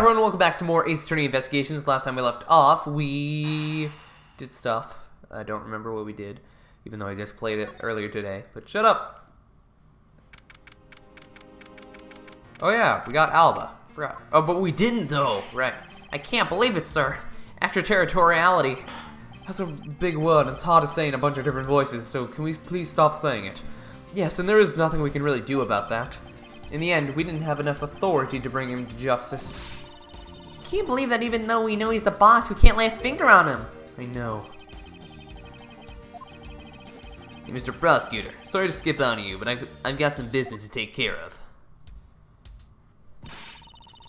everyone, welcome back to more Ace Attorney Investigations. Last time we left off, we did stuff. I don't remember what we did, even though I just played it earlier today. But shut up! Oh yeah, we got Alba. Forgot. Oh, but we didn't though. Right. I can't believe it, sir. Extraterritoriality. That's a big word, and it's hard to say in a bunch of different voices, so can we please stop saying it? Yes, and there is nothing we can really do about that. In the end, we didn't have enough authority to bring him to justice. Can't believe that even though we know he's the boss, we can't lay a finger on him. I know. Hey, Mr. Prosecutor, sorry to skip on you, but I've got some business to take care of.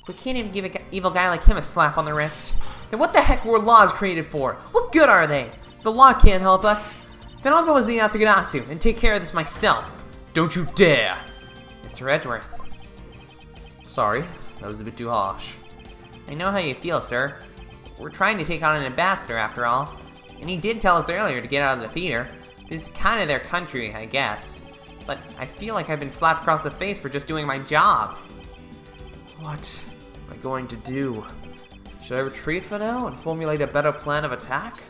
We can't even give an evil guy like him a slap on the wrist. Then what the heck were laws created for? What good are they? The law can't help us. Then I'll go as the Ataganasu and take care of this myself. Don't you dare! Mr. Edgeworth. Sorry, that was a bit too harsh. I know how you feel, sir. We're trying to take on an ambassador, after all. And he did tell us earlier to get out of the theater. This is kind of their country, I guess. But I feel like I've been slapped across the face for just doing my job. What am I going to do? Should I retreat for now and formulate a better plan of attack?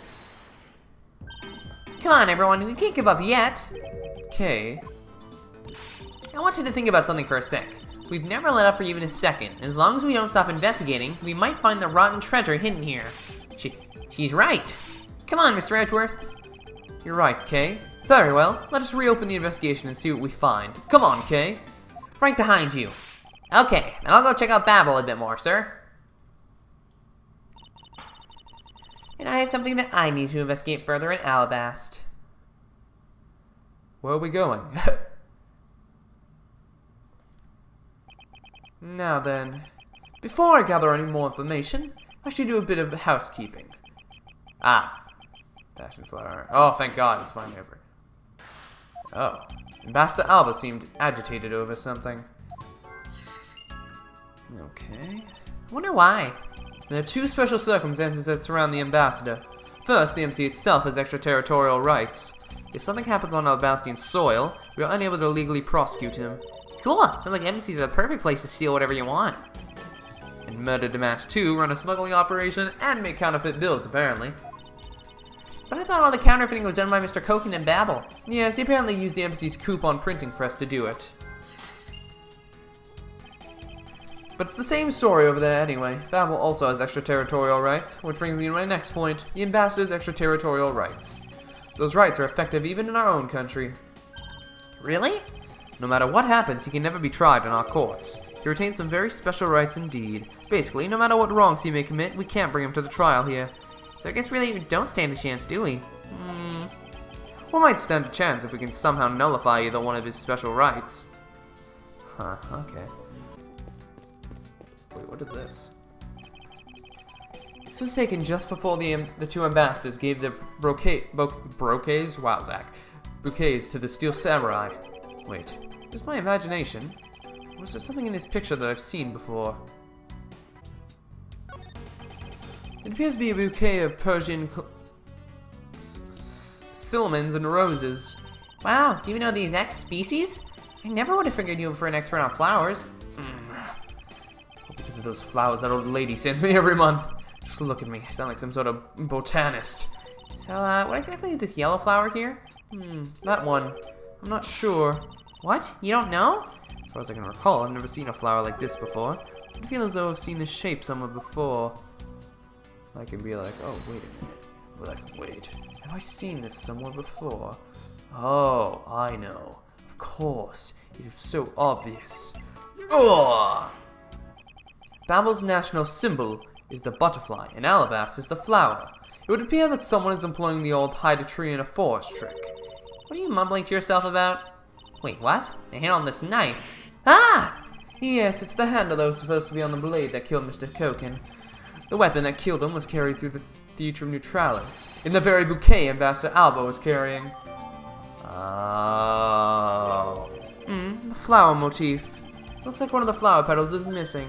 Come on, everyone, we can't give up yet. Okay. I want you to think about something for a sec. We've never let up for even a second. As long as we don't stop investigating, we might find the rotten treasure hidden here. She's right. Come on, Mr. Edgeworth. You're right, Kay. Very well. Let us reopen the investigation and see what we find. Come on, Kay. Right behind you. Okay, then I'll go check out Babel a bit more, sir. And I have something that I need to investigate further in Alabast. Where are we going? Now then, before I gather any more information, I should do a bit of housekeeping. Ah, passion flower. Oh, thank God, it's finally over. Oh, Ambassador Alba seemed agitated over something. Okay. I wonder why. There are two special circumstances that surround the ambassador. First, the MC itself has extraterritorial rights. If something happens on Albastian soil, we are unable to legally prosecute him. Cool, sounds like embassies are the perfect place to steal whatever you want. And Murder Damash 2 run a smuggling operation and make counterfeit bills, apparently. But I thought all the counterfeiting was done by Mr. Koken and Babel. Yes, he apparently used the embassy's coupon printing press to do it. But it's the same story over there anyway. Babel also has extraterritorial rights, which brings me to my next point, the ambassador's extraterritorial rights. Those rights are effective even in our own country. Really? No matter what happens, he can never be tried in our courts. He retains some very special rights indeed. Basically, no matter what wrongs he may commit, we can't bring him to the trial here. So I guess really we don't stand a chance, do we? We might stand a chance if we can somehow nullify either one of his special rights. Huh, okay. Wait, what is this? This was taken just before the two ambassadors gave their bouquets? Wow, Zach. Bouquets to the Steel Samurai. Wait, is my imagination? Or is there something in this picture that I've seen before? It appears to be a bouquet of Persian cinnamons and roses. Wow, do you know the exact species? I never would have figured you for an expert on flowers. Because of those flowers that old lady sends me every month. Just look at me, I sound like some sort of botanist. So, what exactly is this yellow flower here? That one. I'm not sure. What? You don't know? As far as I can recall, I've never seen a flower like this before. I feel as though I've seen this shape somewhere before. I can be like, oh, wait a minute. Wait, have I seen this somewhere before? Oh, I know. Of course. It is so obvious. Ugh! Babel's national symbol is the butterfly, and Alabast is the flower. It would appear that someone is employing the old hide a tree in a forest trick. What are you mumbling to yourself about? Wait, what? The handle on this knife. Ah! Yes, it's the handle that was supposed to be on the blade that killed Mr. Koken. The weapon that killed him was carried through the Theatrum Neutralis, in the very bouquet Ambassador Alba was carrying. Oh. The flower motif. Looks like one of the flower petals is missing.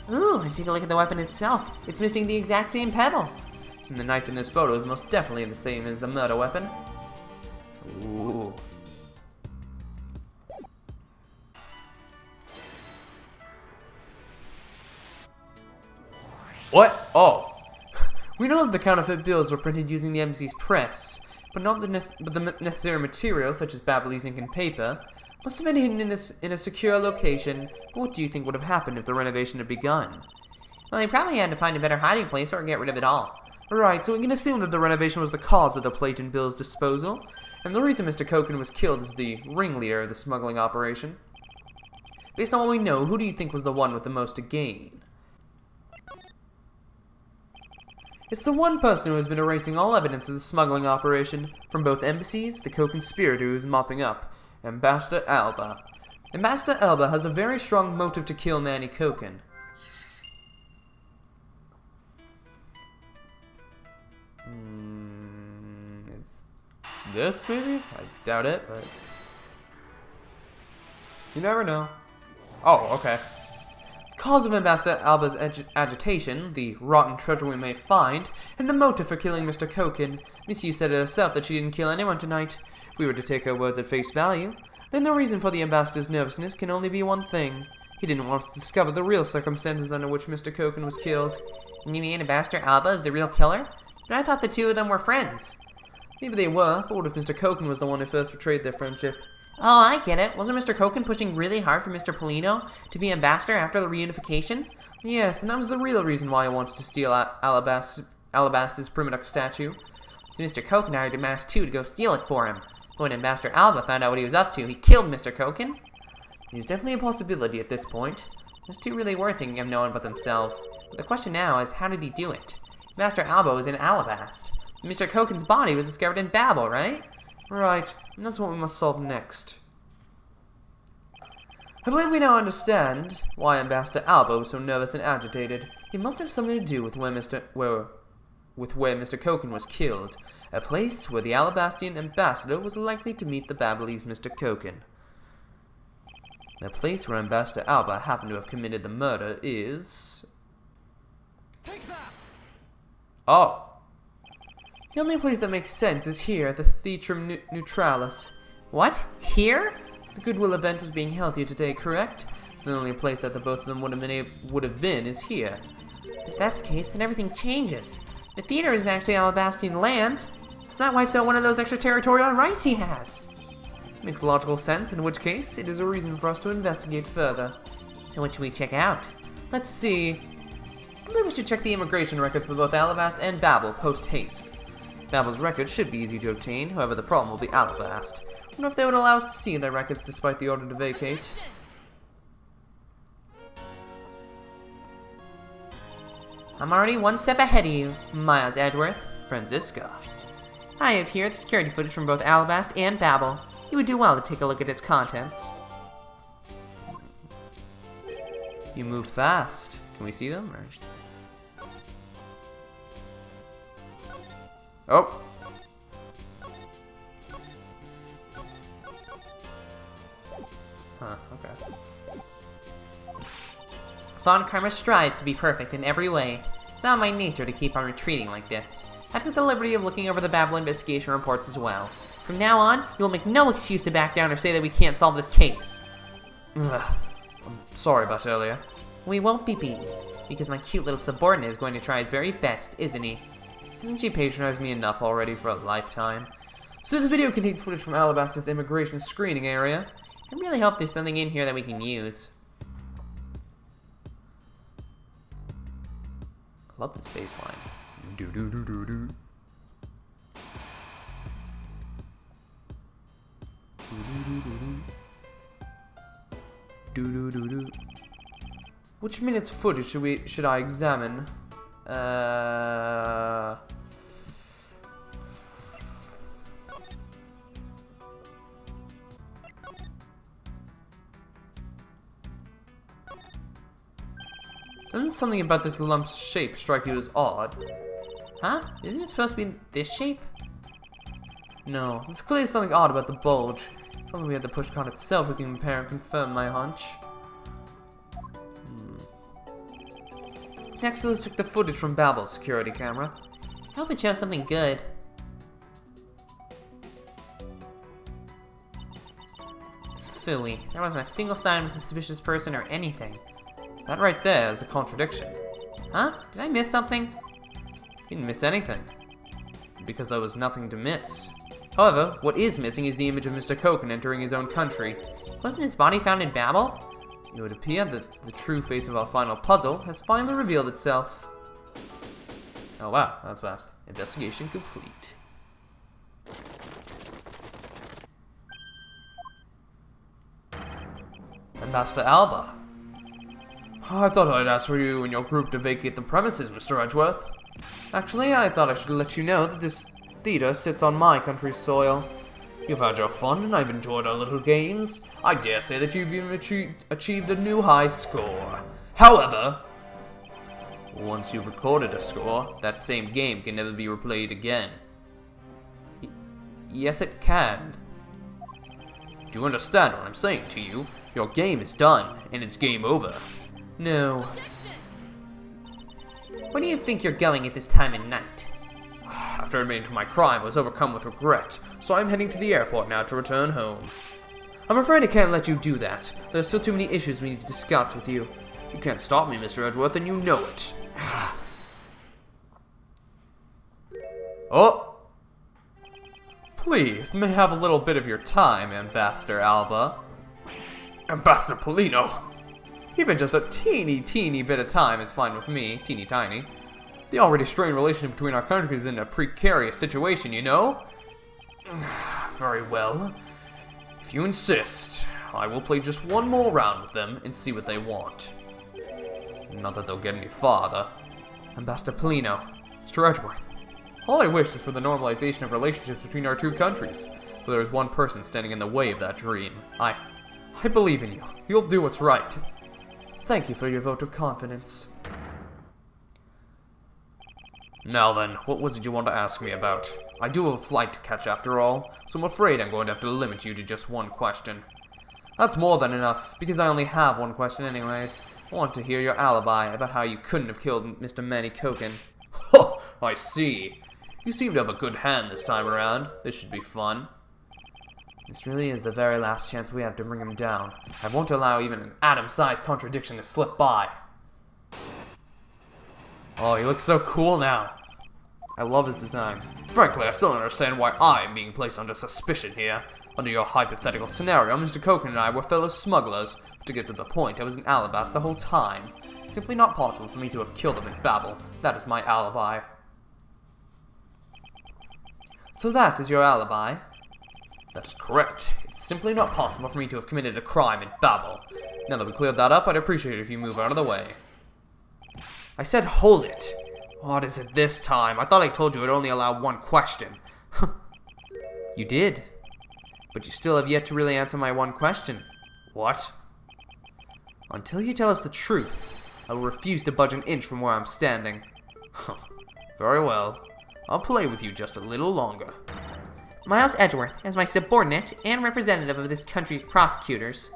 Ooh, and take a look at the weapon itself. It's missing the exact same petal. And the knife in this photo is most definitely the same as the murder weapon. Ooh. What? Oh. We know that the counterfeit bills were printed using the embassy's press, but not the necessary materials, such as Babbly's ink and paper, must have been hidden in a secure location. What do you think would have happened if the renovation had begun? Well, they probably had to find a better hiding place or get rid of it all. Right, so we can assume that the renovation was the cause of the plate and bills disposal, and the reason Mr. Koken was killed is the ringleader of the smuggling operation. Based on what we know, who do you think was the one with the most to gain? It's the one person who has been erasing all evidence of the smuggling operation from both embassies, the co-conspirator who is mopping up, Ambassador Alba. Ambassador Alba has a very strong motive to kill Manny Koken. Is this maybe? I doubt it, but you never know. Oh, okay. Cause of Ambassador Alba's agitation, the rotten treasure we may find, and the motive for killing Mr. Koken. Miss Yu said it herself that she didn't kill anyone tonight. If we were to take her words at face value, then the reason for the ambassador's nervousness can only be one thing. He didn't want to discover the real circumstances under which Mr. Koken was killed. You mean Ambassador Alba is the real killer? But I thought the two of them were friends. Maybe they were, but what if Mr. Koken was the one who first betrayed their friendship? Oh, I get it. Wasn't Mr. Koken pushing really hard for Mr. Polino to be ambassador after the reunification? Yes, and that was the real reason why I wanted to steal Alabas's Primadox statue. So Mr. Koken hired a mask too to go steal it for him. But when Ambassador Alba found out what he was up to, he killed Mr. Koken? There's definitely a possibility at this point. Those two really were thinking of no one but themselves. But the question now is, how did he do it? Master Alba was in Alabast. Mr. Koken's body was discovered in Babel, right? Right, and that's what we must solve next. I believe we now understand why Ambassador Alba was so nervous and agitated. It must have something to do with where Mr. Koken was killed, a place where the Alabastian ambassador was likely to meet the Babylese Mr. Koken. The place where Ambassador Alba happened to have committed the murder is... Oh! The only place that makes sense is here at the Theatrum Neutralis. What? Here? The Goodwill event was being held here today, correct? So the only place that the both of them would have been is here. If that's the case, then everything changes. The theater isn't actually Alabastian land, so that wipes out one of those extraterritorial rights he has. Makes logical sense, in which case, it is a reason for us to investigate further. So what should we check out? Let's see. I believe we should check the immigration records for both Alabast and Babel post-haste. Babel's records should be easy to obtain, however the problem will be Alabast. I wonder if they would allow us to see their records despite the order to vacate. I'm already one step ahead of you, Miles Edgeworth. Franziska. I have here the security footage from both Alabast and Babel. You would do well to take a look at its contents. You move fast. Can we see them? Or... Oh! Huh, okay. Von Karma strives to be perfect in every way. It's not my nature to keep on retreating like this. I took the liberty of looking over the Babel investigation reports as well. From now on, you'll make no excuse to back down or say that we can't solve this case. Ugh. I'm sorry about earlier. We won't be beaten, because my cute little subordinate is going to try his very best, isn't he? Hasn't she patronized me enough already for a lifetime? So this video contains footage from Alabast's immigration screening area. I really hope there's something in here that we can use. I love this bass line. Do do do do do. Do do do do. Which minute's footage should I examine? Doesn't something about this lump's shape strike you as odd? Huh? Isn't it supposed to be this shape? No, there's clearly something odd about the bulge. If only we had the push card itself, we can compare and confirm my hunch. Next, let's check the footage from Babel's security camera. I hope it shows something good. Phooey. There wasn't a single sign of a suspicious person or anything. That right there is a contradiction. Huh? Did I miss something? You didn't miss anything. Because there was nothing to miss. However, what is missing is the image of Mr. Koken entering his own country. Wasn't his body found in Babel? It would appear that the true face of our final puzzle has finally revealed itself. Oh wow, that was fast. Investigation complete. Ambassador Alba. I thought I'd ask for you and your group to vacate the premises, Mr. Edgeworth. Actually, I thought I should let you know that this theater sits on my country's soil. You've had your fun, and I've enjoyed our little games. I dare say that you've even achieved a new high score. However, once you've recorded a score, that same game can never be replayed again. Yes, it can. Do you understand what I'm saying to you? Your game is done, and it's game over. No. Where do you think you're going at this time of night? After admitting to my crime, I was overcome with regret, so I'm heading to the airport now to return home. I'm afraid I can't let you do that. There are still too many issues we need to discuss with you. You can't stop me, Mr. Edgeworth, and you know it. Oh! Please, may I have a little bit of your time, Ambassador Alba? Ambassador Polino! Even just a teeny bit of time is fine with me, teeny tiny. The already strained relationship between our countries is in a precarious situation, you know? Very well. If you insist, I will play just one more round with them and see what they want. Not that they'll get any farther. Ambassador Polino, Mr. Edgeworth, all I wish is for the normalization of relationships between our two countries. But there is one person standing in the way of that dream. I believe in you. You'll do what's right. Thank you for your vote of confidence. Now then, what was it you want to ask me about? I do have a flight to catch after all, so I'm afraid I'm going to have to limit you to just one question. That's more than enough, because I only have one question anyways. I want to hear your alibi about how you couldn't have killed Mr. Manny Koken. Oh, I see. You seem to have a good hand this time around. This should be fun. This really is the very last chance we have to bring him down. I won't allow even an atom-sized contradiction to slip by. Oh, he looks so cool now. I love his design. Frankly, I still don't understand why I am being placed under suspicion here. Under your hypothetical scenario, Mr. Koken and I were fellow smugglers. But to get to the point, I was in Alabas the whole time. It's simply not possible for me to have killed him in Babel. That is my alibi. So that is your alibi? That is correct. It's simply not possible for me to have committed a crime in Babel. Now that we cleared that up, I'd appreciate it if you move out of the way. I said hold it. What is it this time? I thought I told you I'd only allow one question. You did. But you still have yet to really answer my one question. What? Until you tell us the truth, I will refuse to budge an inch from where I'm standing. Very well. I'll play with you just a little longer. Miles Edgeworth, as my subordinate and representative of this country's prosecutors.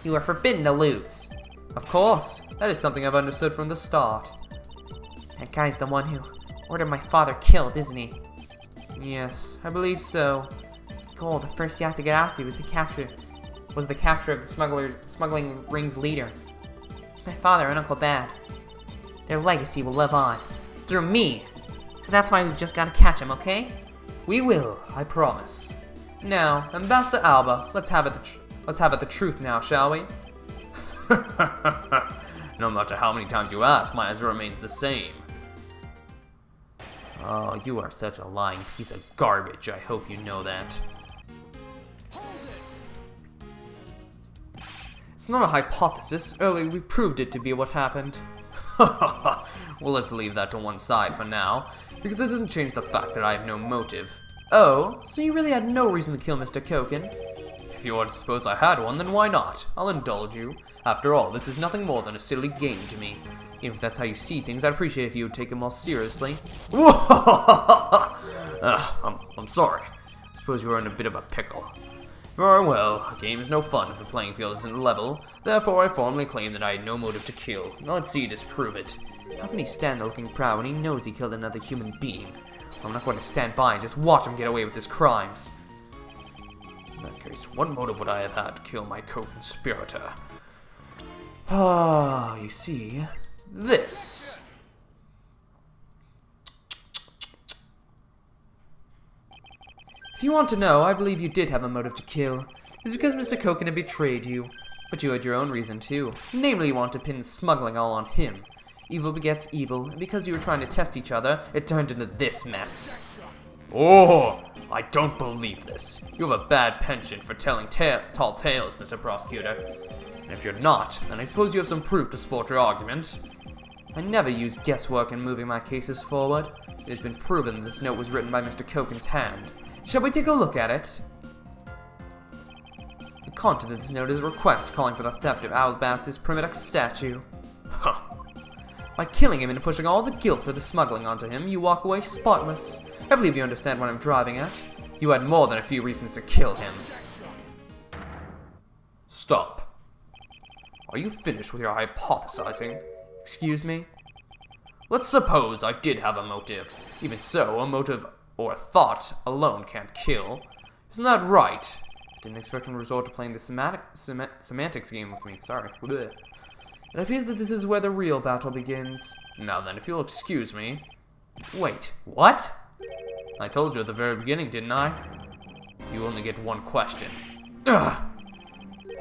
You are forbidden to lose. Of course. That is something I've understood from the start. That guy's the one who ordered my father killed, isn't he? Yes, I believe so. The goal of the first Yatagarasu was the capture of the smuggling ring's leader. My father and Uncle Bad. Their legacy will live on. Through me. So that's why we've just got to catch him, okay? We will, I promise. Now, Ambassador Alba, let's have it the truth now, shall we? No matter how many times you ask, my answer remains the same. Oh, you are such a lying piece of garbage. I hope you know that. It's not a hypothesis. Earlier we proved it to be what happened. Well, let's leave that to one side for now, because it doesn't change the fact that I have no motive. Oh, so you really had no reason to kill Mr. Koken? If you want to suppose I had one, then why not? I'll indulge you. After all, this is nothing more than a silly game to me. Even if that's how you see things, I'd appreciate if you would take it more seriously. I'm sorry. I suppose you are in a bit of a pickle. Very well, a game is no fun if the playing field isn't level. Therefore, I formally claim that I had no motive to kill. Now let's see you disprove it. How can he stand there looking proud when he knows he killed another human being? I'm not going to stand by and just watch him get away with his crimes. In that case, what motive would I have had to kill my co-conspirator? You see, this. If you want to know, I believe you did have a motive to kill. It's because Mr. Koken had betrayed you. But you had your own reason too. Namely, you want to pin the smuggling all on him. Evil begets evil, and because you were trying to test each other, it turned into this mess. Oh, I don't believe this. You have a bad penchant for telling tall tales, Mr. Prosecutor. And if you're not, then I suppose you have some proof to support your argument. I never use guesswork in moving my cases forward. It has been proven that this note was written by Mr. Koken's hand. Shall we take a look at it? The content of this note is a request calling for the theft of Alabast's primitive statue. Huh. By killing him and pushing all the guilt for the smuggling onto him, you walk away spotless. I believe you understand what I'm driving at. You had more than a few reasons to kill him. Stop. Are you finished with your hypothesizing? Excuse me? Let's suppose I did have a motive. Even so, a motive or a thought alone can't kill. Isn't that right? I didn't expect him to resort to playing the semantics game with me. Sorry. Blech. It appears that this is where the real battle begins. Now then, if you'll excuse me. Wait, what? I told you at the very beginning, didn't I? You only get one question. Ugh!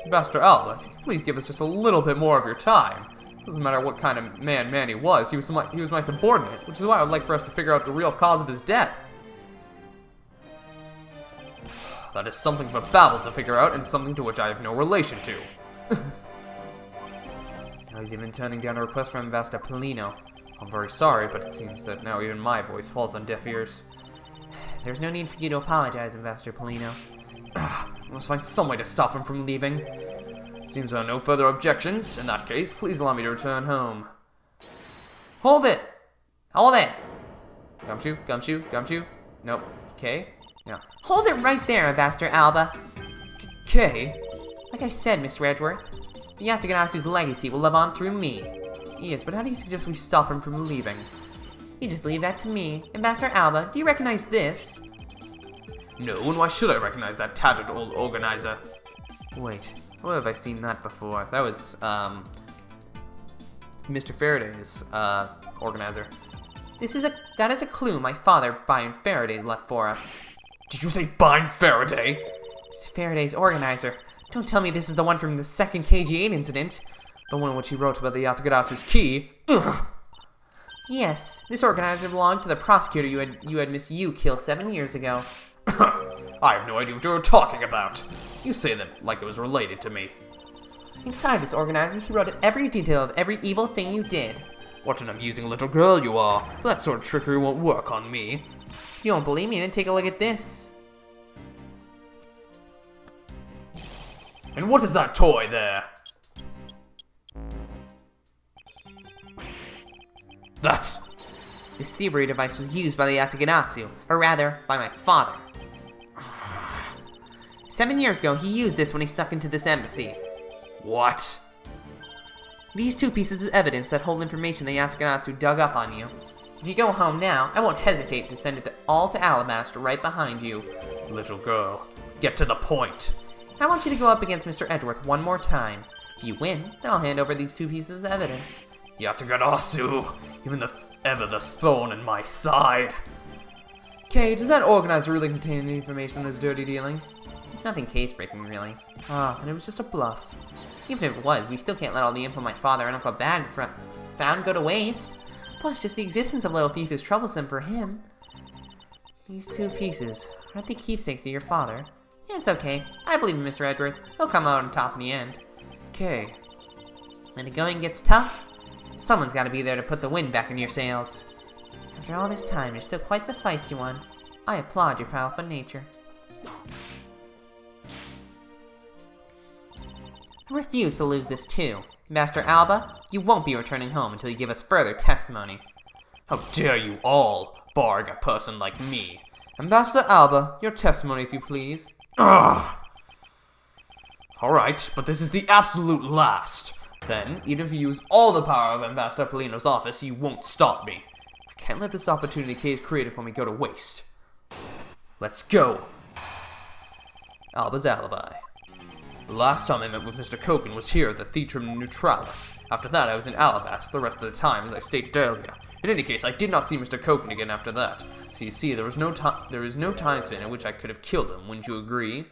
Master Alba, if you could please give us just a little bit more of your time. Doesn't matter what kind of man he was. He was my subordinate, which is why I would like for us to figure out the real cause of his death. That is something for Babel to figure out, and something to which I have no relation to. Now he's even turning down a request from Ambassador Polino. I'm very sorry, but it seems that now even my voice falls on deaf ears. There's no need for you to apologize, Ambassador Polino. I must find some way to stop him from leaving. Seems there are no further objections. In that case, please allow me to return home. Hold it! Hold it! Gumshoe, gumshoe, gumshoe. Nope. Okay. Yeah. Hold it right there, Ambassador Alba. Okay. Like I said, Mr. Edgeworth, Yataganasu's legacy will live on through me. Yes, but how do you suggest we stop him from leaving? You just leave that to me. Ambassador Alba, do you recognize this? No, and why should I recognize that tattered old organizer? Wait, where have I seen that before? That was, Mr. Faraday's, organizer. That is a clue my father, Byron Faraday, left for us. Did you say Byron Faraday? It's Faraday's organizer. Don't tell me this is the one from the second KG8 incident. The one in which he wrote about the Yatagadasu's key? Ugh. Yes, this organizer belonged to the prosecutor you had Miss Yu kill 7 years ago. I have no idea what you're talking about. You say that like it was related to me. Inside this organizer, he wrote every detail of every evil thing you did. What an amusing little girl you are. But that sort of trickery won't work on me. If you don't believe me, then take a look at this. And what is that toy there? This thievery device was used by the Yataganasu, or rather, by my father. 7 years ago, he used this when he snuck into this embassy. What? These two pieces of evidence that hold information the Yataganasu dug up on you. If you go home now, I won't hesitate to send it all to Alabaster right behind you. Little girl, get to the point. I want you to go up against Mr. Edgeworth one more time. If you win, then I'll hand over these two pieces of evidence. Yataganasu, even ever the thorn in my side. Okay, does that organizer really contain any information on his dirty dealings? It's nothing case-breaking, really. Ah, and it was just a bluff. Even if it was, we still can't let all the info my father and Uncle Bad found go to waste. Plus, just the existence of Little Thief is troublesome for him. These two pieces, aren't they keepsakes of your father? It's okay. I believe in Mr. Edgeworth. He'll come out on top in the end. Okay. When the going gets tough, someone's got to be there to put the wind back in your sails. After all this time, you're still quite the feisty one. I applaud your powerful nature. I refuse to lose this too. Master Alba, you won't be returning home until you give us further testimony. How dare you all barg a person like me? Ambassador Alba, your testimony if you please. Ugh. Alright, but this is the absolute last. Then, even if you use all the power of Ambassador Polino's office, you won't stop me. I can't let this opportunity Kay's created for me go to waste. Let's go. Alba's alibi. The last time I met with Mr. Koken was here at the Theatrum Neutralis. After that, I was in Alabast the rest of the time, as I stated earlier. In any case, I did not see Mr. Koken again after that. So you see, there is no time span in which I could have killed him, wouldn't you agree?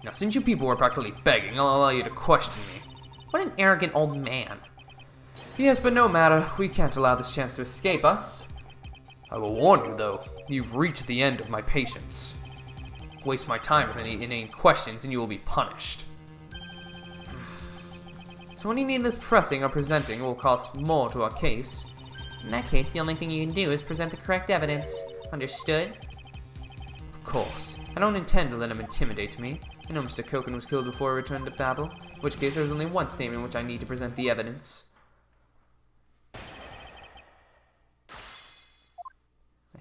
Now, since you people were practically begging, I'll allow you to question me. What an arrogant old man. Yes, but no matter. We can't allow this chance to escape us. I will warn you, though. You've reached the end of my patience. Waste my time with any inane questions and you will be punished. So any need this pressing or presenting will cost more to our case. In that case, the only thing you can do is present the correct evidence. Understood? Of course. I don't intend to let him intimidate me. I know Mr. Koken was killed before I returned to Babel, in which case there is only one statement in which I need to present the evidence. I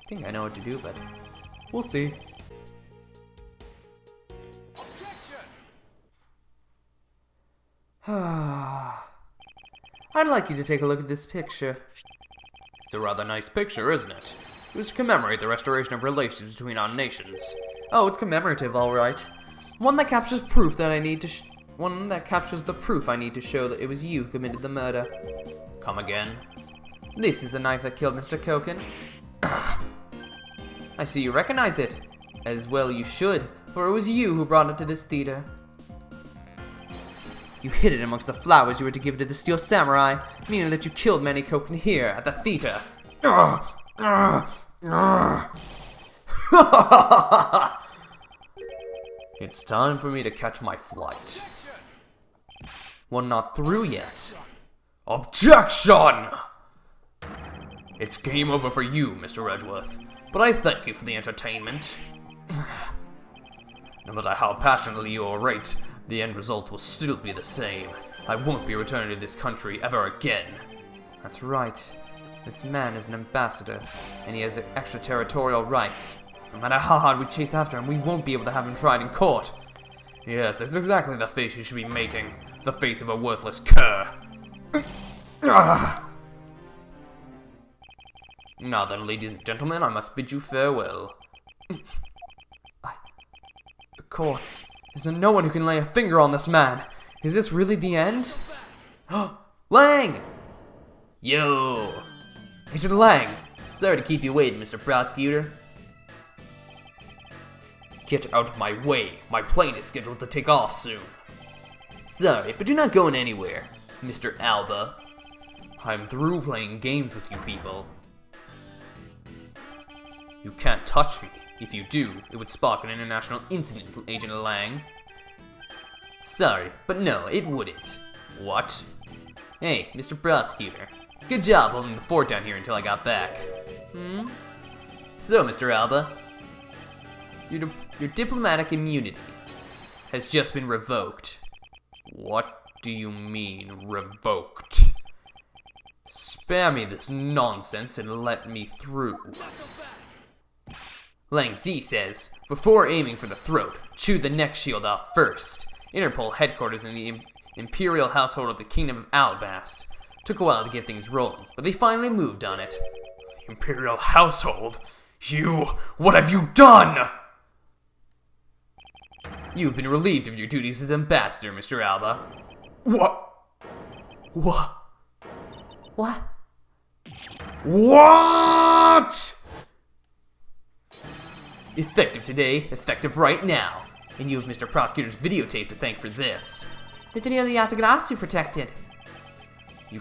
think I know what to do, but we'll see. I'd like you to take a look at this picture. It's a rather nice picture, isn't it? It was to commemorate the restoration of relations between our nations. Oh, it's commemorative, all right. One that captures proof that I need to one that captures the proof I need to show that it was you who committed the murder. Come again? This is the knife that killed Mr. Koken. I see you recognize it. As well you should, for it was you who brought it to this theater. You hid it amongst the flowers you were to give to the Steel Samurai, meaning that you killed Manny Koken here at the theater. It's time for me to catch my flight. One not through yet. Objection! It's game over for you, Mr. Edgeworth, but I thank you for the entertainment. No matter how passionately you orate, the end result will still be the same. I won't be returning to this country ever again. That's right. This man is an ambassador, and he has extraterritorial rights. No matter how hard we chase after him, we won't be able to have him tried in court. Yes, that's exactly the face you should be making. The face of a worthless cur. Now then, ladies and gentlemen, I must bid you farewell. The courts. Is there no one who can lay a finger on this man? Is this really the end? Lang! Yo! Agent Lang! Sorry to keep you waiting, Mr. Prosecutor. Get out of my way. My plane is scheduled to take off soon. Sorry, but you're not going anywhere, Mr. Alba. I'm through playing games with you people. You can't touch me. If you do, it would spark an international incident, Agent Lang. Sorry, but no, it wouldn't. What? Hey, Mr. Prosecutor. Good job holding the fort down here until I got back. So, Mr. Alba, your diplomatic immunity has just been revoked. What do you mean, revoked? Spare me this nonsense and let me through. Lang Z says, before aiming for the throat, chew the neck shield off first. Interpol headquarters in the Imperial household of the Kingdom of Alabast. Took a while to get things rolling, but they finally moved on it. The Imperial household? What have you done? You've been relieved of your duties as ambassador, Mr. Alba. What? Effective today, effective right now. And you have Mr. Prosecutor's videotape to thank for this. The video of the Yatagarasu protected. You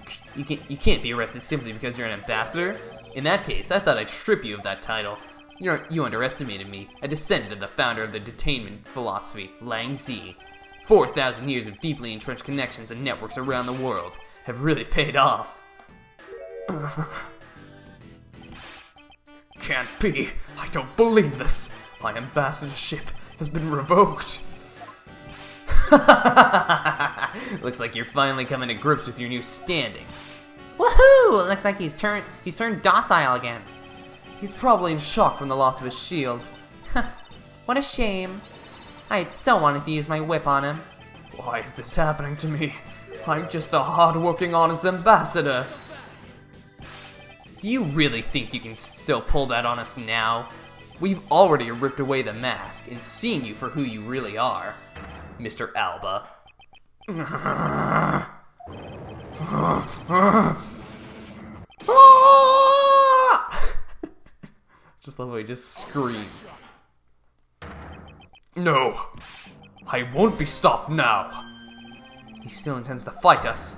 can't be arrested simply because you're an ambassador? In that case, I thought I'd strip you of that title. You underestimated me, a descendant of the founder of the detainment philosophy, Lang Z. 4,000 years of deeply entrenched connections and networks around the world have really paid off. Can't be. I don't believe this. My ambassadorship has been revoked. Looks like you're finally coming to grips with your new standing. Woohoo! Looks like he's turned docile again. He's probably in shock from the loss of his shield. What a shame. I had so wanted to use my whip on him. Why is this happening to me? I'm just a hard-working, honest ambassador. Do you really think you can still pull that on us now? We've already ripped away the mask and seen you for who you really are, Mr. Alba. Just love how he just screams. No, I won't be stopped now. He still intends to fight us.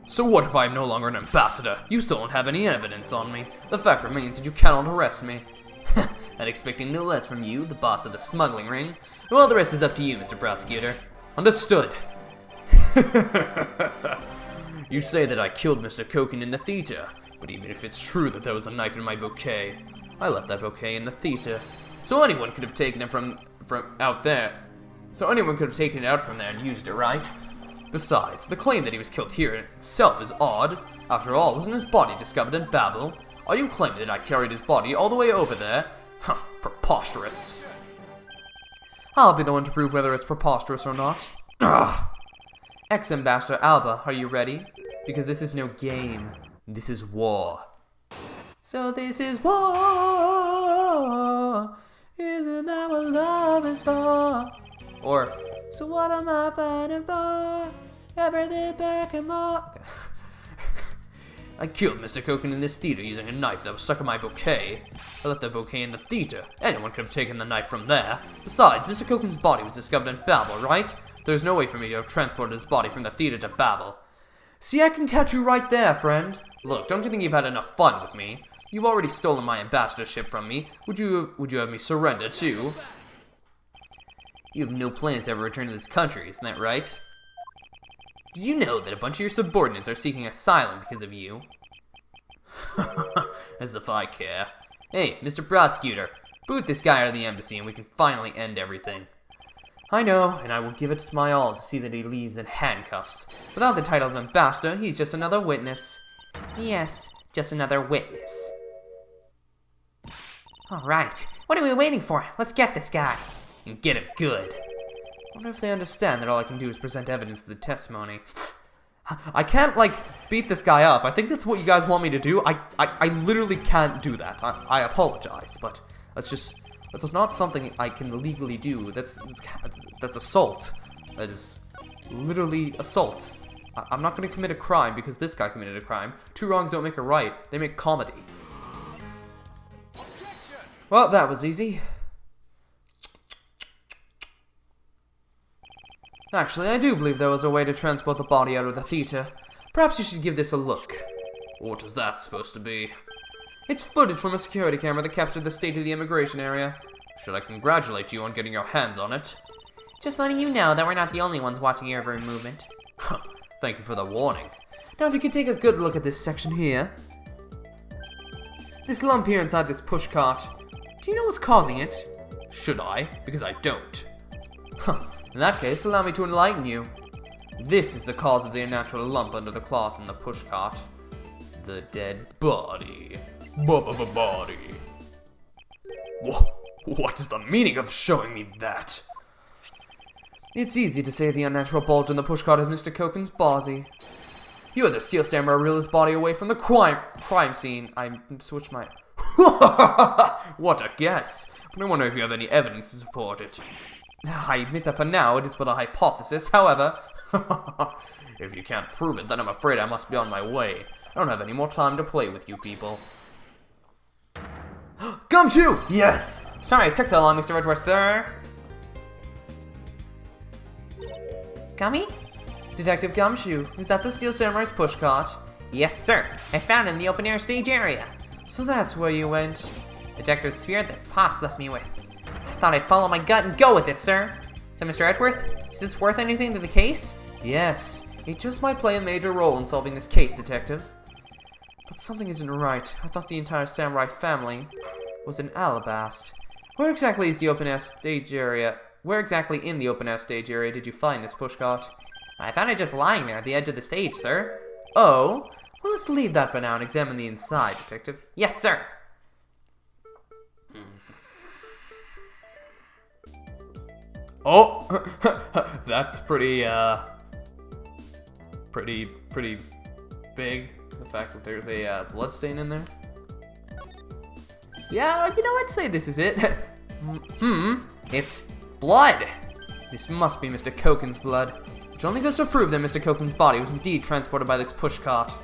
So what if I am no longer an ambassador? You still don't have any evidence on me. The fact remains that you cannot arrest me. And expecting no less from you, the boss of the smuggling ring. Well, the rest is up to you, Mr. Prosecutor. Understood. You say that I killed Mr. Koken in the theater, but even if it's true that there was a knife in my bouquet, I left that bouquet in the theater. So anyone could have taken it from out there. So anyone could have taken it out from there and used it, right? Besides, the claim that he was killed here in itself is odd. After all, wasn't his body discovered in Babel? Are you claiming that I carried his body all the way over there? Huh, preposterous. I'll be the one to prove whether it's preposterous or not. Ugh. Ex-Ambassador Alba, are you ready? Because this is no game. This is war. So this is war. Isn't that what love is for? Or, so what am I fighting for? Everything back and more. I killed Mr. Koken in this theater using a knife that was stuck in my bouquet. I left that bouquet in the theater. Anyone could have taken the knife from there. Besides, Mr. Koken's body was discovered in Babel, right? There's no way for me to have transported his body from the theater to Babel. See, I can catch you right there, friend. Look, don't you think you've had enough fun with me? You've already stolen my ambassadorship from me. Would you have me surrender too? You have no plans to ever return to this country, isn't that right? Did you know that a bunch of your subordinates are seeking asylum because of you? As if I care. Hey, Mr. Prosecutor, boot this guy out of the embassy and we can finally end everything. I know, and I will give it my all to see that he leaves in handcuffs. Without the title of ambassador, he's just another witness. Yes, just another witness. Alright, what are we waiting for? Let's get this guy. And get him good. I wonder if they understand that all I can do is present evidence to the testimony. I can't, like, beat this guy up. I think that's what you guys want me to do. I literally can't do that. I apologize, but that's not something I can legally do. That's assault. That is literally assault. I'm not going to commit a crime because this guy committed a crime. Two wrongs don't make a right. They make comedy. Well, that was easy. Actually, I do believe there was a way to transport the body out of the theater. Perhaps you should give this a look. What is that supposed to be? It's footage from a security camera that captured the state of the immigration area. Should I congratulate you on getting your hands on it? Just letting you know that we're not the only ones watching your every movement. Thank you for the warning. Now if you could take a good look at this section here. This lump here inside this pushcart. Do you know what's causing it? Should I? Because I don't. In that case, allow me to enlighten you. This is the cause of the unnatural lump under the cloth in the pushcart. The dead body. Body. What is the meaning of showing me that? It's easy to say the unnatural bulge in the pushcart is Mr. Koken's body. You had the steel samurai reel his body away from the crime scene. I switched my... What a guess. But I wonder if you have any evidence to support it. I admit that for now it is but a hypothesis, however... If you can't prove it, then I'm afraid I must be on my way. I don't have any more time to play with you people. Gumshoe! Yes! Sorry it took so long, Mr. Edgeworth, sir. Gummy? Detective Gumshoe, is that the Steel Samurai's pushcart? Yes, sir. I found it in the open-air stage area. So that's where you went. Detective spirit that Pops left me with. I thought I'd follow my gut and go with it, sir. So, Mr. Edgeworth, is this worth anything to the case? Yes. It just might play a major role in solving this case, Detective. But something isn't right. I thought the entire samurai family was in Alabast. Where exactly is the open-air stage area? Where exactly in the open-air stage area did you find this pushcart? I found it just lying there at the edge of the stage, sir. Oh? Well, let's leave that for now and examine the inside, Detective. Yes, sir. Oh! That's pretty big. The fact that there's a bloodstain in there. Yeah, you know, I'd say this is it. It's blood. This must be Mr. Koken's blood, which only goes to prove that Mr. Koken's body was indeed transported by this pushcart.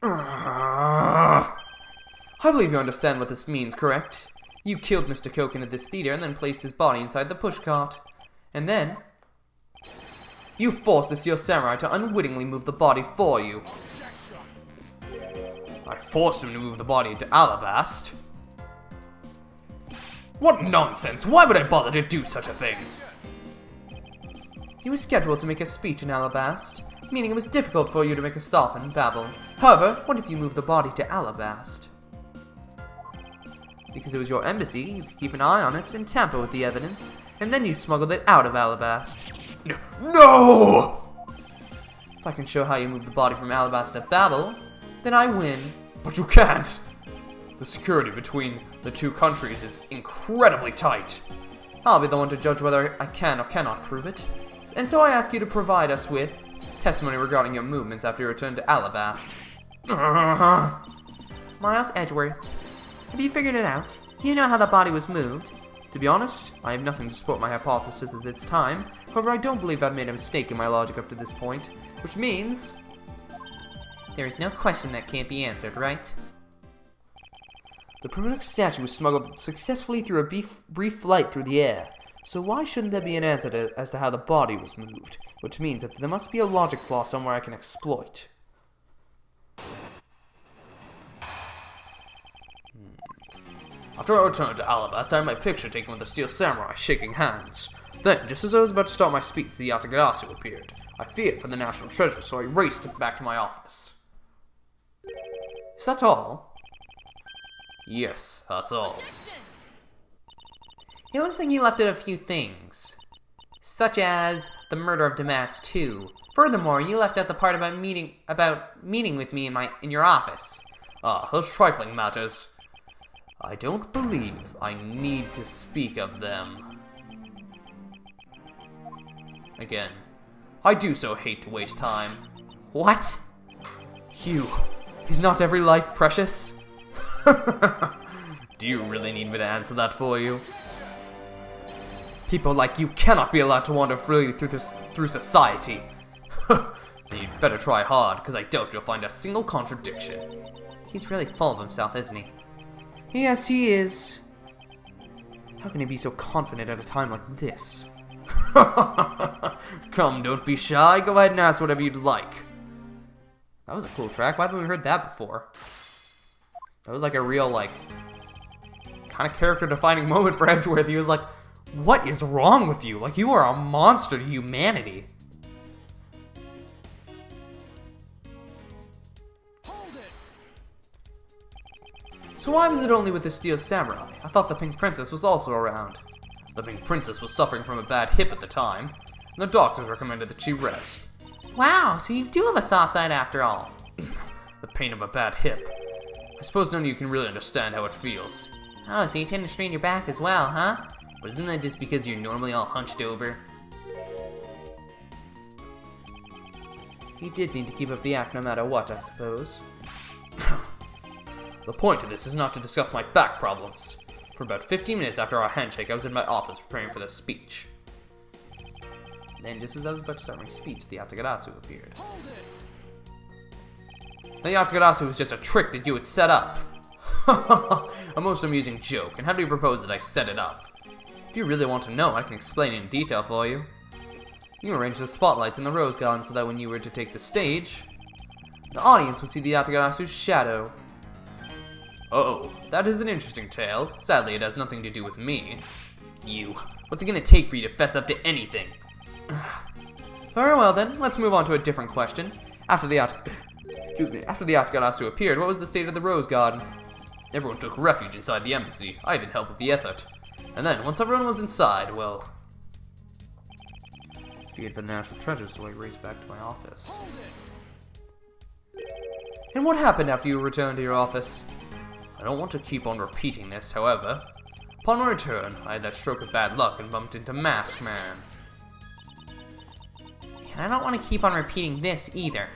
I believe you understand what this means, correct? You killed Mr. Koken at this theater and then placed his body inside the pushcart. And then you forced the Steel Samurai to unwittingly move the body for you. I forced him to move the body into Alabast. What nonsense! Why would I bother to do such a thing? He was scheduled to make a speech in Alabast, meaning it was difficult for you to make a stop in Babel. However, what if you moved the body to Alabast? Because it was your embassy, you could keep an eye on it and tamper with the evidence, and then you smuggled it out of Alabast. No! If I can show how you moved the body from Alabast to Babel, then I win. But you can't! The security between the two countries is incredibly tight. I'll be the one to judge whether I can or cannot prove it. And so I ask you to provide us with testimony regarding your movements after your return to Alabast. Miles Edgeworth, have you figured it out? Do you know how the body was moved? To be honest, I have nothing to support my hypothesis at this time. However, I don't believe I've made a mistake in my logic up to this point. Which means there is no question that can't be answered, right? The primitive statue was smuggled successfully through a brief flight through the air. So why shouldn't there be an answer as to how the body was moved? Which means that there must be a logic flaw somewhere I can exploit. After I returned to Alabast, I had my picture taken with the Steel Samurai shaking hands. Then, just as I was about to start my speech, the Yatagarasu appeared. I feared for the national treasure, so I raced back to my office. Is that all? Yes, that's all. It looks like you left out a few things, such as the murder of Damas too. Furthermore, you left out the part about meeting with me in your office. Those trifling matters. I don't believe I need to speak of them. Again, I do so hate to waste time. What? Hugh, is not every life precious? Do you really need me to answer that for you? People like you cannot be allowed to wander freely through society. You'd better try hard, because I doubt you'll find a single contradiction. He's really full of himself, isn't he? Yes, he is. How can he be so confident at a time like this? Come, don't be shy. Go ahead and ask whatever you'd like. That was a cool track. Why haven't we heard that before? That was like a real, kind of character-defining moment for Edgeworth. He was like, what is wrong with you? Like, you are a monster to humanity. So why was it only with the Steel Samurai? I thought the Pink Princess was also around. The Pink Princess was suffering from a bad hip at the time, and the doctors recommended that she rest. Wow, so you do have a soft side after all. The pain of a bad hip. I suppose none of you can really understand how it feels. Oh, so you tend to strain your back as well, huh? But isn't that just because you're normally all hunched over? He did need to keep up the act no matter what, I suppose. The point of this is not to discuss my back problems. For about 15 minutes after our handshake, I was in my office preparing for the speech. Then, just as I was about to start my speech, the Yatagarasu appeared. The Yatagarasu was just a trick that you had set up. A most amusing joke, and how do you propose that I set it up? If you really want to know, I can explain it in detail for you. You arranged the spotlights in the rose garden so that when you were to take the stage, the audience would see the Yatagarasu's shadow. Oh, that is an interesting tale. Sadly, it has nothing to do with me. You. What's it gonna take for you to fess up to anything? Very well then, let's move on to a different question. After the Yatagarasu appeared, what was the state of the rose garden? Everyone took refuge inside the embassy. I even helped with the effort. And then, once everyone was inside, well... feared for the national treasure, so I raced back to my office. And what happened after you returned to your office? I don't want to keep on repeating this, however. Upon my return, I had that stroke of bad luck and bumped into Mask Man. And I don't want to keep on repeating this either.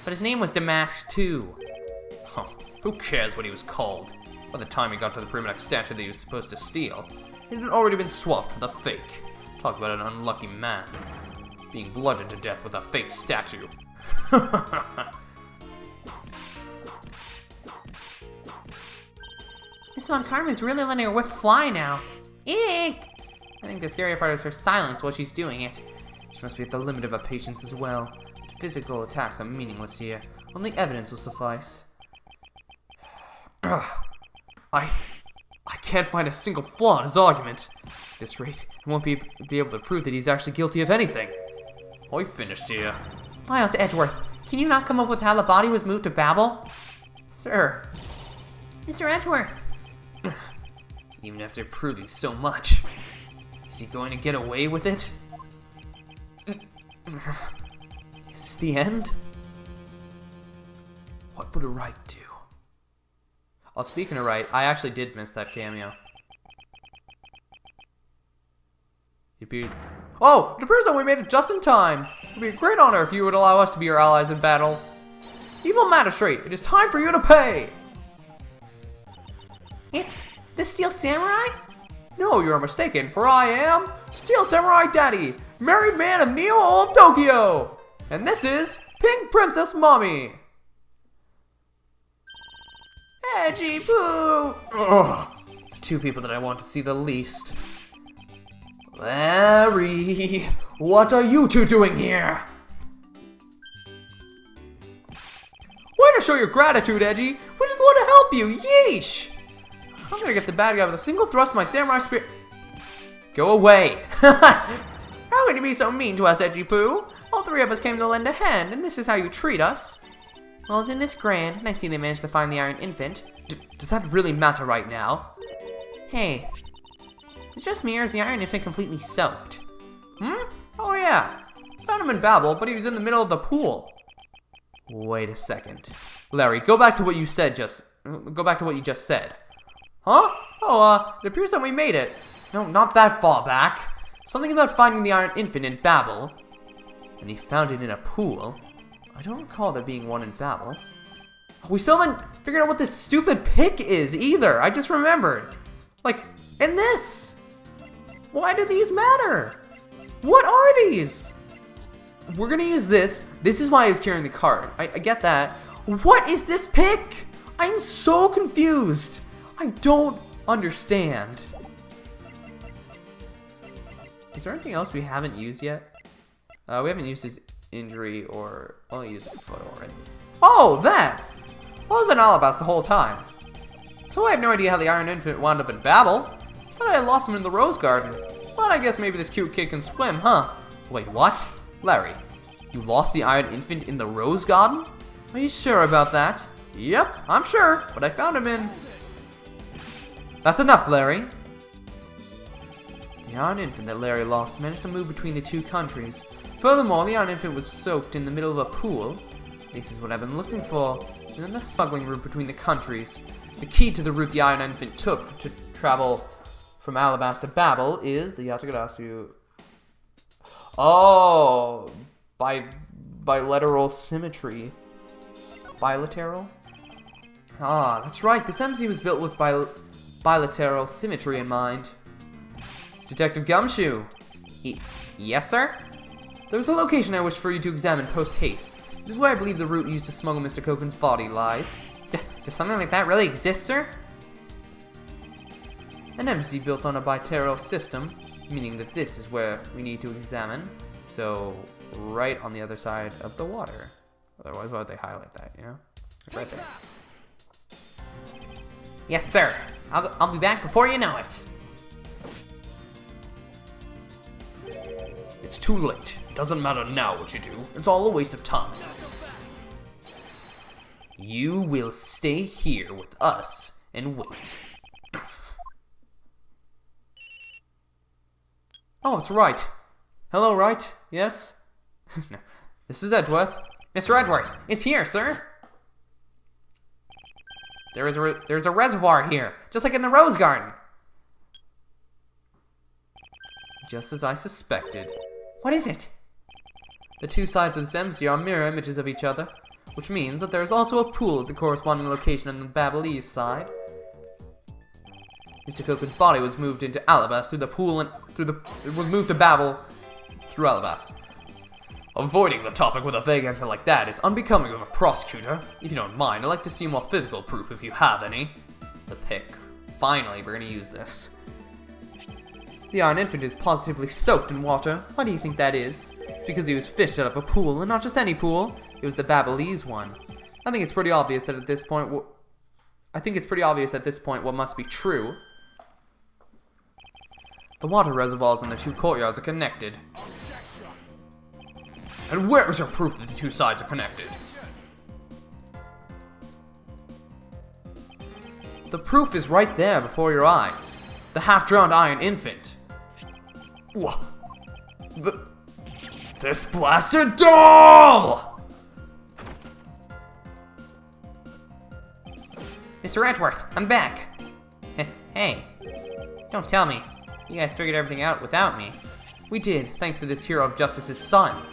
But his name was Damas too. Huh, who cares what he was called? By the time he got to the primitive statue that he was supposed to steal, it had already been swapped for the fake. Talk about an unlucky man. Being bludgeoned to death with a fake statue. This one Carmen's really letting her whip fly now. Eek! I think the scary part is her silence while she's doing it. She must be at the limit of her patience as well. Physical attacks are meaningless here. Only evidence will suffice. I can't find a single flaw in his argument. At this rate, he won't be able to prove that he's actually guilty of anything. I finished here. Miles Edgeworth, can you not come up with how the body was moved to Babel? Sir. Mr. Edgeworth. Even after proving so much, is he going to get away with it? Is this the end? What would a right do? Oh, speaking of right, I actually did miss that cameo. He appeared. Oh! It appears that we made it just in time! It would be a great honor if you would allow us to be your allies in battle. Evil Magistrate, it is time for you to pay! It's the Steel Samurai? No, you are mistaken, for I am Steel Samurai Daddy, married man of Neo Old Tokyo! And this is Pink Princess Mommy! Edgy Poo! Ugh, the two people that I want to see the least. Larry, what are you two doing here? Way to show your gratitude, Edgy! We just want to help you, yeesh! I'm gonna get the bad guy with a single thrust of my samurai spear. Go away! How can you be so mean to us, Edgy Poo? All three of us came to lend a hand, and this is how you treat us. Well, it's in this grand, and I see they managed to find the Iron Infant. Does that really matter right now? Hey, it's just me, or is the Iron Infant completely soaked? Oh yeah. Found him in Babel, but he was in the middle of the pool. Wait a second. Larry, go back to what you said Go back to what you just said. Huh? Oh, it appears that we made it. No, not that far back. Something about finding the Iron Infant in Babel. And he found it in a pool. I don't recall there being one in Babel. We still haven't figured out what this stupid pick is either. I just remembered. Like, and this. Why do these matter? What are these? We're gonna use this. This is why I was carrying the card. I get that. What is this pick? I'm so confused. I don't understand. Is there anything else we haven't used yet? We haven't used his injury or... I'll use his foot already. Oh, that! Well, I was in Alabas the whole time. So I have no idea how the Iron Infant wound up in Babel. Thought I had lost him in the Rose Garden. But I guess maybe this cute kid can swim, huh? Wait, what? Larry, you lost the Iron Infant in the Rose Garden? Are you sure about that? Yep, I'm sure, but I found him in... That's enough, Larry. The Iron Infant that Larry lost managed to move between the two countries. Furthermore, the Iron Infant was soaked in the middle of a pool. This is what I've been looking for. It's in the smuggling route between the countries. The key to the route the Iron Infant took to travel from Alabas to Babel is the Yatagarasu. Oh, bilateral symmetry. Bilateral? Ah, that's right. This embassy was built with bilateral symmetry in mind. Detective Gumshoe. Yes, sir? There's a location I wish for you to examine post-haste. This is where I believe the route used to smuggle Mr. Koken's body lies. Does something like that really exist, sir? An embassy built on a bilateral system, meaning that this is where we need to examine. So, right on the other side of the water. Otherwise, why would they highlight that, you know? Right there. Yes, sir. I'll be back before you know it. It's too late. It doesn't matter now what you do. It's all a waste of time. You will stay here with us and wait. Oh, it's Wright. Hello, Wright. Yes? No. This is Edgeworth. Mr. Edgeworth, it's here, sir. There's a reservoir here, just like in the Rose Garden. Just as I suspected. What is it? The two sides of this embassy are mirror images of each other, which means that there is also a pool at the corresponding location on the Babylese side. Mr. Cocon's body was moved into Alabast through the pool and it was moved to Babel through Alabast. Avoiding the topic with a vague answer like that is unbecoming of a prosecutor. If you don't mind, I'd like to see more physical proof if you have any. The pick. Finally, we're gonna use this. The iron infant is positively soaked in water. Why do you think that is? It's because he was fished out of a pool, and not just any pool. It was the Babelese one. I think it's pretty obvious that at this point what must be true. The water reservoirs in the two courtyards are connected. And where is your proof that the two sides are connected? The proof is right there before your eyes. The half-drowned iron infant. What? This blasted doll! Mr. Edgeworth, I'm back. Hey, don't tell me. You guys figured everything out without me. We did, thanks to this hero of justice's son.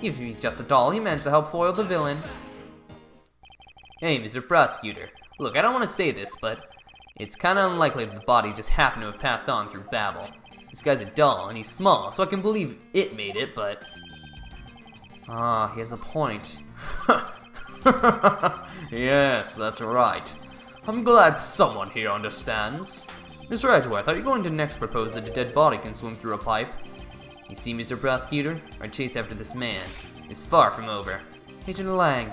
Even if he's just a doll, he managed to help foil the villain. Hey, Mr. Prosecutor. Look, I don't want to say this, but it's kind of unlikely that the body just happened to have passed on through Babel. This guy's a doll, and he's small, so I can believe it made it, but... Ah, he has a point. Yes, that's right. I'm glad someone here understands. Mr. Edgeworth, are you going to next propose that a dead body can swim through a pipe? You see, Mr. Prosecutor, our chase after this man is far from over. Agent Lang.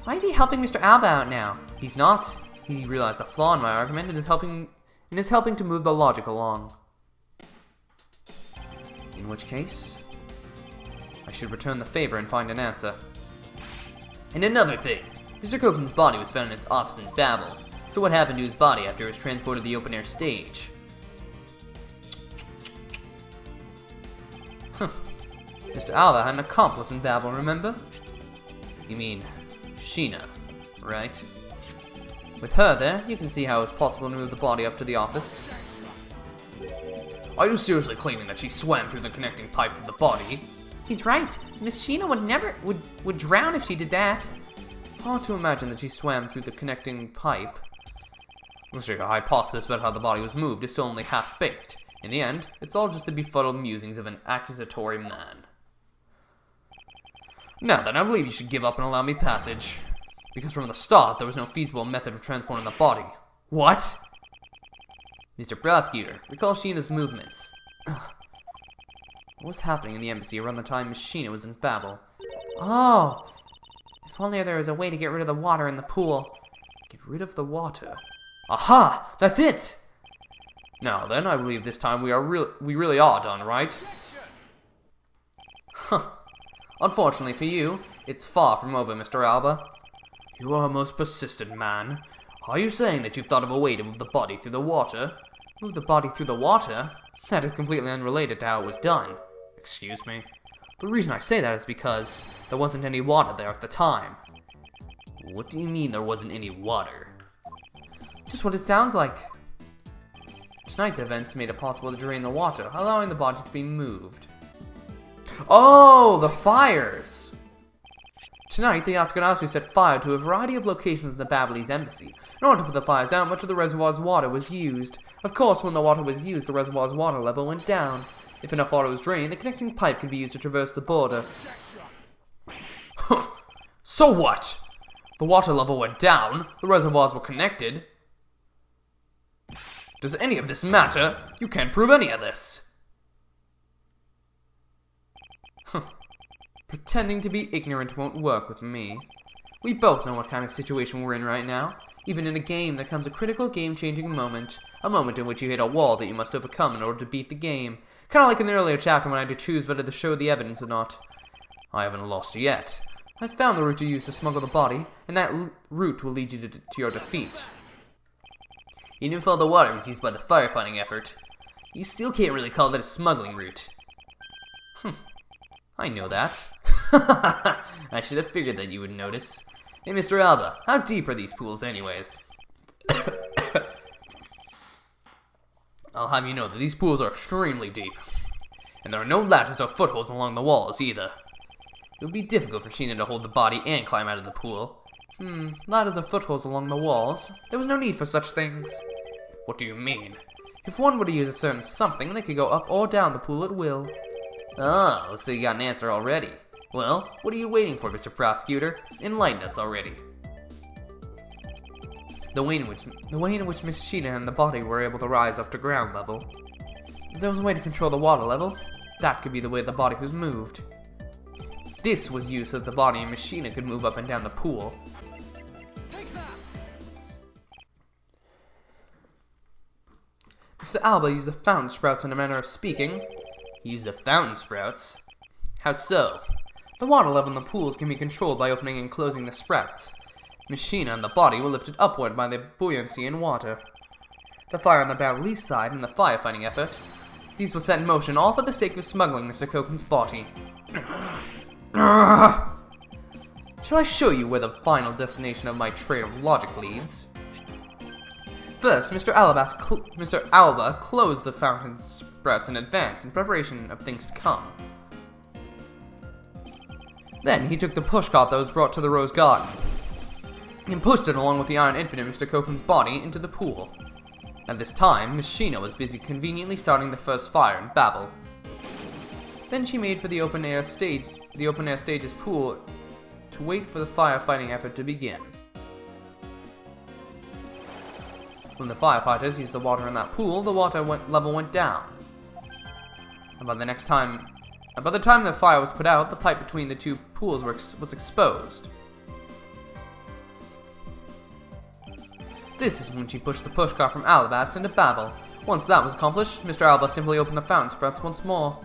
Why is he helping Mr. Alba out now? He's not. He realized the flaw in my argument and is helping to move the logic along. In which case, I should return the favor and find an answer. And another thing, Mr. Cocon's body was found in his office in Babel. So what happened to his body after it was transported to the open-air stage? Mr. Alba had an accomplice in Babel, remember? You mean Sheena, right? With her there, you can see how it's possible to move the body up to the office. Are you seriously claiming that she swam through the connecting pipe to the body? He's right. Miss Sheena would drown if she did that. It's hard to imagine that she swam through the connecting pipe. Looks like a hypothesis about how the body was moved is still only half-baked. In the end, it's all just the befuddled musings of an accusatory man. Now then, I believe you should give up and allow me passage. Because from the start, there was no feasible method of transporting the body. What? Mr. Prosecutor, recall Sheena's movements. What was happening in the embassy around the time Miss Sheena was in Babel? Oh! If only there was a way to get rid of the water in the pool. Get rid of the water? Aha! That's it! Now then, I believe this time we really are done, right? Huh. Unfortunately for you, it's far from over, Mr. Alba. You are a most persistent man. Are you saying that you've thought of a way to move the body through the water? Move the body through the water? That is completely unrelated to how it was done. Excuse me. The reason I say that is because there wasn't any water there at the time. What do you mean there wasn't any water? Just what it sounds like. Tonight's events made it possible to drain the water, allowing the body to be moved. Oh, the fires! Tonight, the Yatsukanasu set fire to a variety of locations in the Babelese embassy. In order to put the fires out, much of the reservoir's water was used. Of course, when the water was used, the reservoir's water level went down. If enough water was drained, the connecting pipe could be used to traverse the border. So what? The water level went down, the reservoirs were connected. Does any of this matter? You can't prove any of this. Pretending to be ignorant won't work with me. We both know what kind of situation we're in right now. Even in a game, there comes a critical game-changing moment. A moment in which you hit a wall that you must overcome in order to beat the game. Kind of like in the earlier chapter when I had to choose whether to show the evidence or not. I haven't lost yet. I've found the route to use to smuggle the body, and that route will lead you to your defeat. Even if all the water was used by the firefighting effort, you still can't really call that a smuggling route. I know that. I should have figured that you would notice. Hey, Mr. Alba, how deep are these pools anyways? I'll have you know that these pools are extremely deep. And there are no latches or footholds along the walls either. It would be difficult for Sheena to hold the body and climb out of the pool. Ladders or footholds along the walls? There was no need for such things. What do you mean? If one were to use a certain something, they could go up or down the pool at will. Ah, looks like you got an answer already. Well, what are you waiting for, Mr. Prosecutor? Enlighten us already. The way in which Miss Sheena and the body were able to rise up to ground level. If there was a way to control the water level, that could be the way the body was moved. This was used so that the body and Miss Sheena could move up and down the pool. Mr. Alba used the fountain sprouts in a manner of speaking. He used the fountain sprouts? How so? The water level in the pools can be controlled by opening and closing the sprouts. Miss Sheena and the body were lifted upward by the buoyancy in water. The fire on the Battlelee side and the firefighting effort. These were set in motion all for the sake of smuggling Mr. Copen's body. Shall I show you where the final destination of my train of logic leads? First, Mr. Alba closed the fountain sprouts in advance in preparation of things to come. Then he took the pushcart that was brought to the Rose Garden and pushed it along with the Iron Infinite Mr. Copen's body into the pool. At this time, Miss Sheena was busy conveniently starting the first fire in Babel. Then she made for the open-air stage's pool to wait for the firefighting effort to begin. When the firefighters used the water in that pool, the water level went down. And by the time the fire was put out, the pipe between the two pools was exposed. This is when she pushed the pushcart from Alabast into Babel. Once that was accomplished, Mr. Alba simply opened the fountain sprouts once more.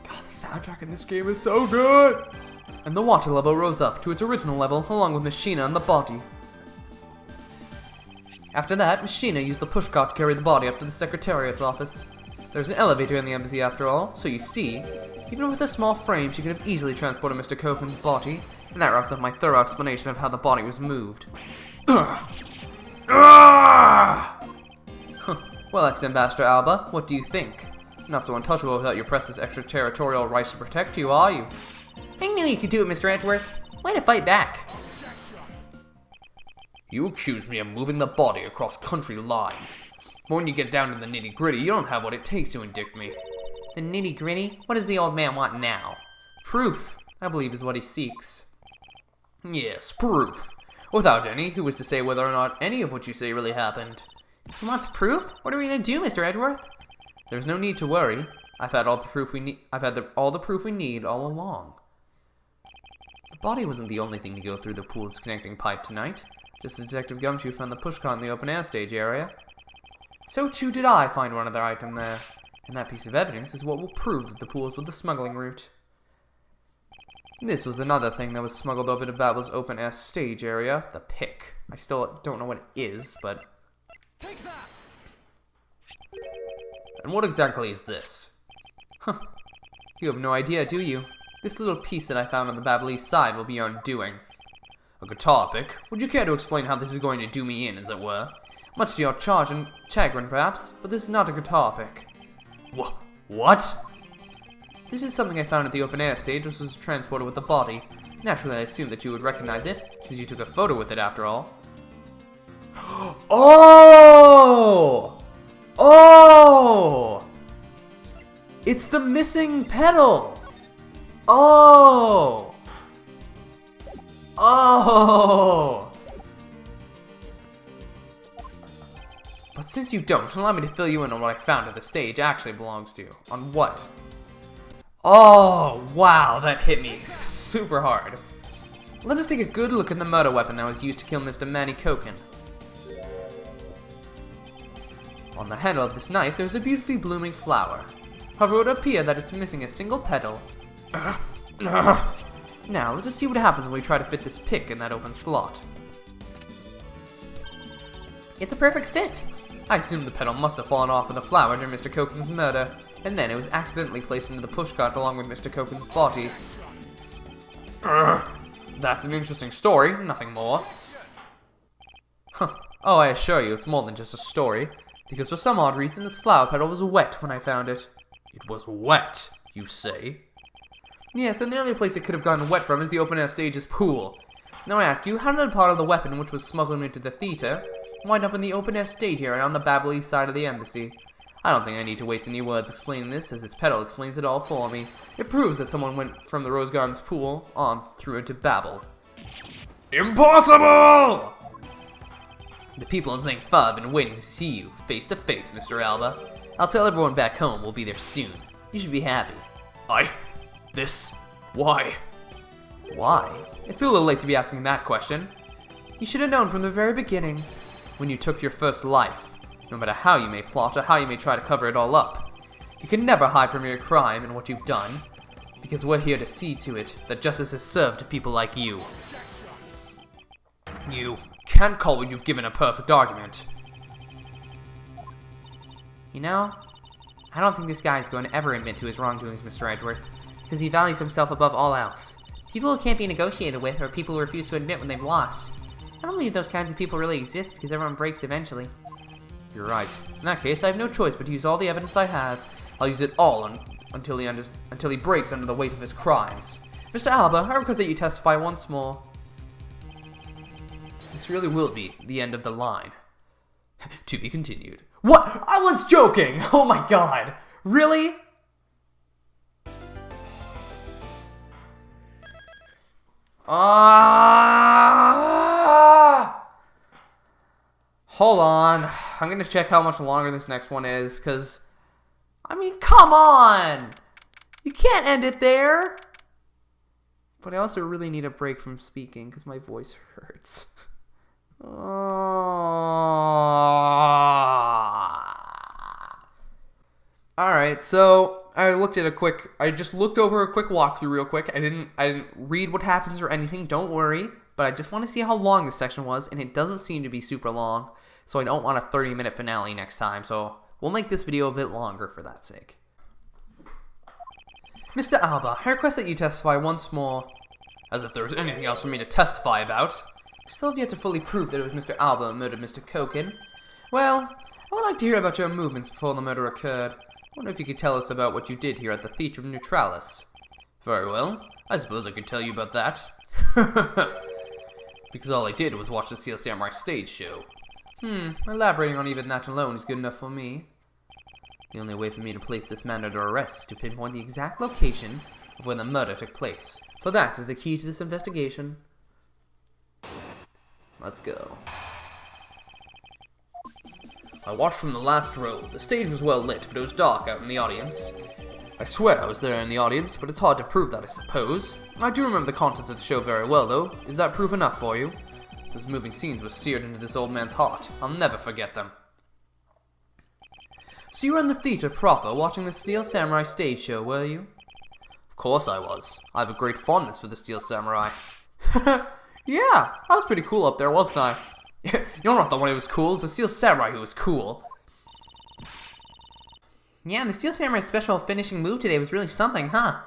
God, the soundtrack in this game is so good! And the water level rose up to its original level along with Miss Sheena and the body. After that, Miss Sheena used the pushcart to carry the body up to the Secretariat's office. There's an elevator in the embassy after all, so you see, even with a small frame, she could have easily transported Mr. Copen's body, and that wraps up my thorough explanation of how the body was moved. Well, ex-Ambassador Alba, what do you think? Not so untouchable without your press's extraterritorial rights to protect you, are you? I knew you could do it, Mr. Edgeworth. Way to fight back. You accuse me of moving the body across country lines. But when you get down to the nitty-gritty, you don't have what it takes to indict me. The nitty-gritty? What does the old man want now? Proof, I believe, is what he seeks. Yes, proof. Without any, who is to say whether or not any of what you say really happened? He wants proof? What are we gonna do, Mr. Edgeworth? There's no need to worry. I've had all the proof we need. All the proof we need all along. The body wasn't the only thing to go through the pool's connecting pipe tonight. Just as Detective Gumshoe found the pushcart in the open-air stage area, so too did I find one other item there. And that piece of evidence is what will prove that the pools were the smuggling route. This was another thing that was smuggled over to Babel's open-air stage area, the pick. I still don't know what it is, but... Take that! And what exactly is this? Huh. You have no idea, do you? This little piece that I found on the Babbly side will be your undoing. A guitar pick? Would you care to explain how this is going to do me in, as it were? Much to your charge and chagrin, perhaps, but this is not a guitar pick. What? This is something I found at the open-air stage, which was transported with the body. Naturally, I assumed that you would recognize it, since you took a photo with it after all. Oh! Oh! It's the missing pedal! Oh! Oh! But since you don't, allow me to fill you in on what I found at the stage actually belongs to. On what? Oh, wow, that hit me super hard. Let us take a good look at the murder weapon that was used to kill Mr. Manny Koken. On the handle of this knife, there's a beautifully blooming flower. However, it would appear that it's missing a single petal. Now, let us see what happens when we try to fit this pick in that open slot. It's a perfect fit. I assume the petal must have fallen off of the flower during Mr. Koken's murder, and then it was accidentally placed into the pushcart along with Mr. Koken's body. That's an interesting story, nothing more. Huh. Oh, I assure you, it's more than just a story, because for some odd reason this flower petal was wet when I found it. It was wet, you say? Yes, and the only place it could have gotten wet from is the open-air stage's pool. Now I ask you, how did part of the weapon which was smuggled into the theater wind up in the open-air stage area on the Babel East side of the embassy? I don't think I need to waste any words explaining this, as its pedal explains it all for me. It proves that someone went from the Rose Gardens pool on through into Babel. Impossible! The people in Zank Fa have been waiting to see you, face to face, Mr. Alba. I'll tell everyone back home we'll be there soon. You should be happy. Why? Why? It's a little late to be asking that question. You should have known from the very beginning, when you took your first life. No matter how you may plot or how you may try to cover it all up, you can never hide from your crime and what you've done, because we're here to see to it that justice is served to people like you. You can't call what you've given a perfect argument. You know, I don't think this guy is going to ever admit to his wrongdoings, Mr. Edgeworth, because he values himself above all else. People who can't be negotiated with are people who refuse to admit when they've lost. I don't believe those kinds of people really exist because everyone breaks eventually. You're right. In that case, I have no choice but to use all the evidence I have. I'll use it all until he breaks under the weight of his crimes. Mr. Alba, I request that you testify once more. This really will be the end of the line. To be continued. What? I was joking! Oh my god! Really? Hold on. I'm gonna check how much longer this next one is, because, I mean, come on! You can't end it there! But I also really need a break from speaking, because my voice hurts. Alright, so I just looked over a quick walkthrough real quick. I didn't read what happens or anything, don't worry. But I just want to see how long this section was, and it doesn't seem to be super long. So I don't want a 30-minute finale next time, so we'll make this video a bit longer for that sake. Mr. Alba, I request that you testify once more. As if there was anything else for me to testify about. I still have yet to fully prove that it was Mr. Alba who murdered Mr. Koken. Well, I would like to hear about your movements before the murder occurred. I wonder if you could tell us about what you did here at the Theatrum Neutralis. Very well. I suppose I could tell you about that. Because all I did was watch the Steel Samurai stage show. Elaborating on even that alone is good enough for me. The only way for me to place this man under arrest is to pinpoint the exact location of where the murder took place. For that is the key to this investigation. Let's go. I watched from the last row. The stage was well lit, but it was dark out in the audience. I swear I was there in the audience, but it's hard to prove that, I suppose. I do remember the contents of the show very well, though. Is that proof enough for you? Those moving scenes were seared into this old man's heart. I'll never forget them. So you were in the theater proper, watching the Steel Samurai stage show, were you? Of course I was. I have a great fondness for the Steel Samurai. Yeah, I was pretty cool up there, wasn't I? You're not the one who was cool, it's the Steel Samurai who was cool. Yeah, the Steel Samurai special finishing move today was really something, huh?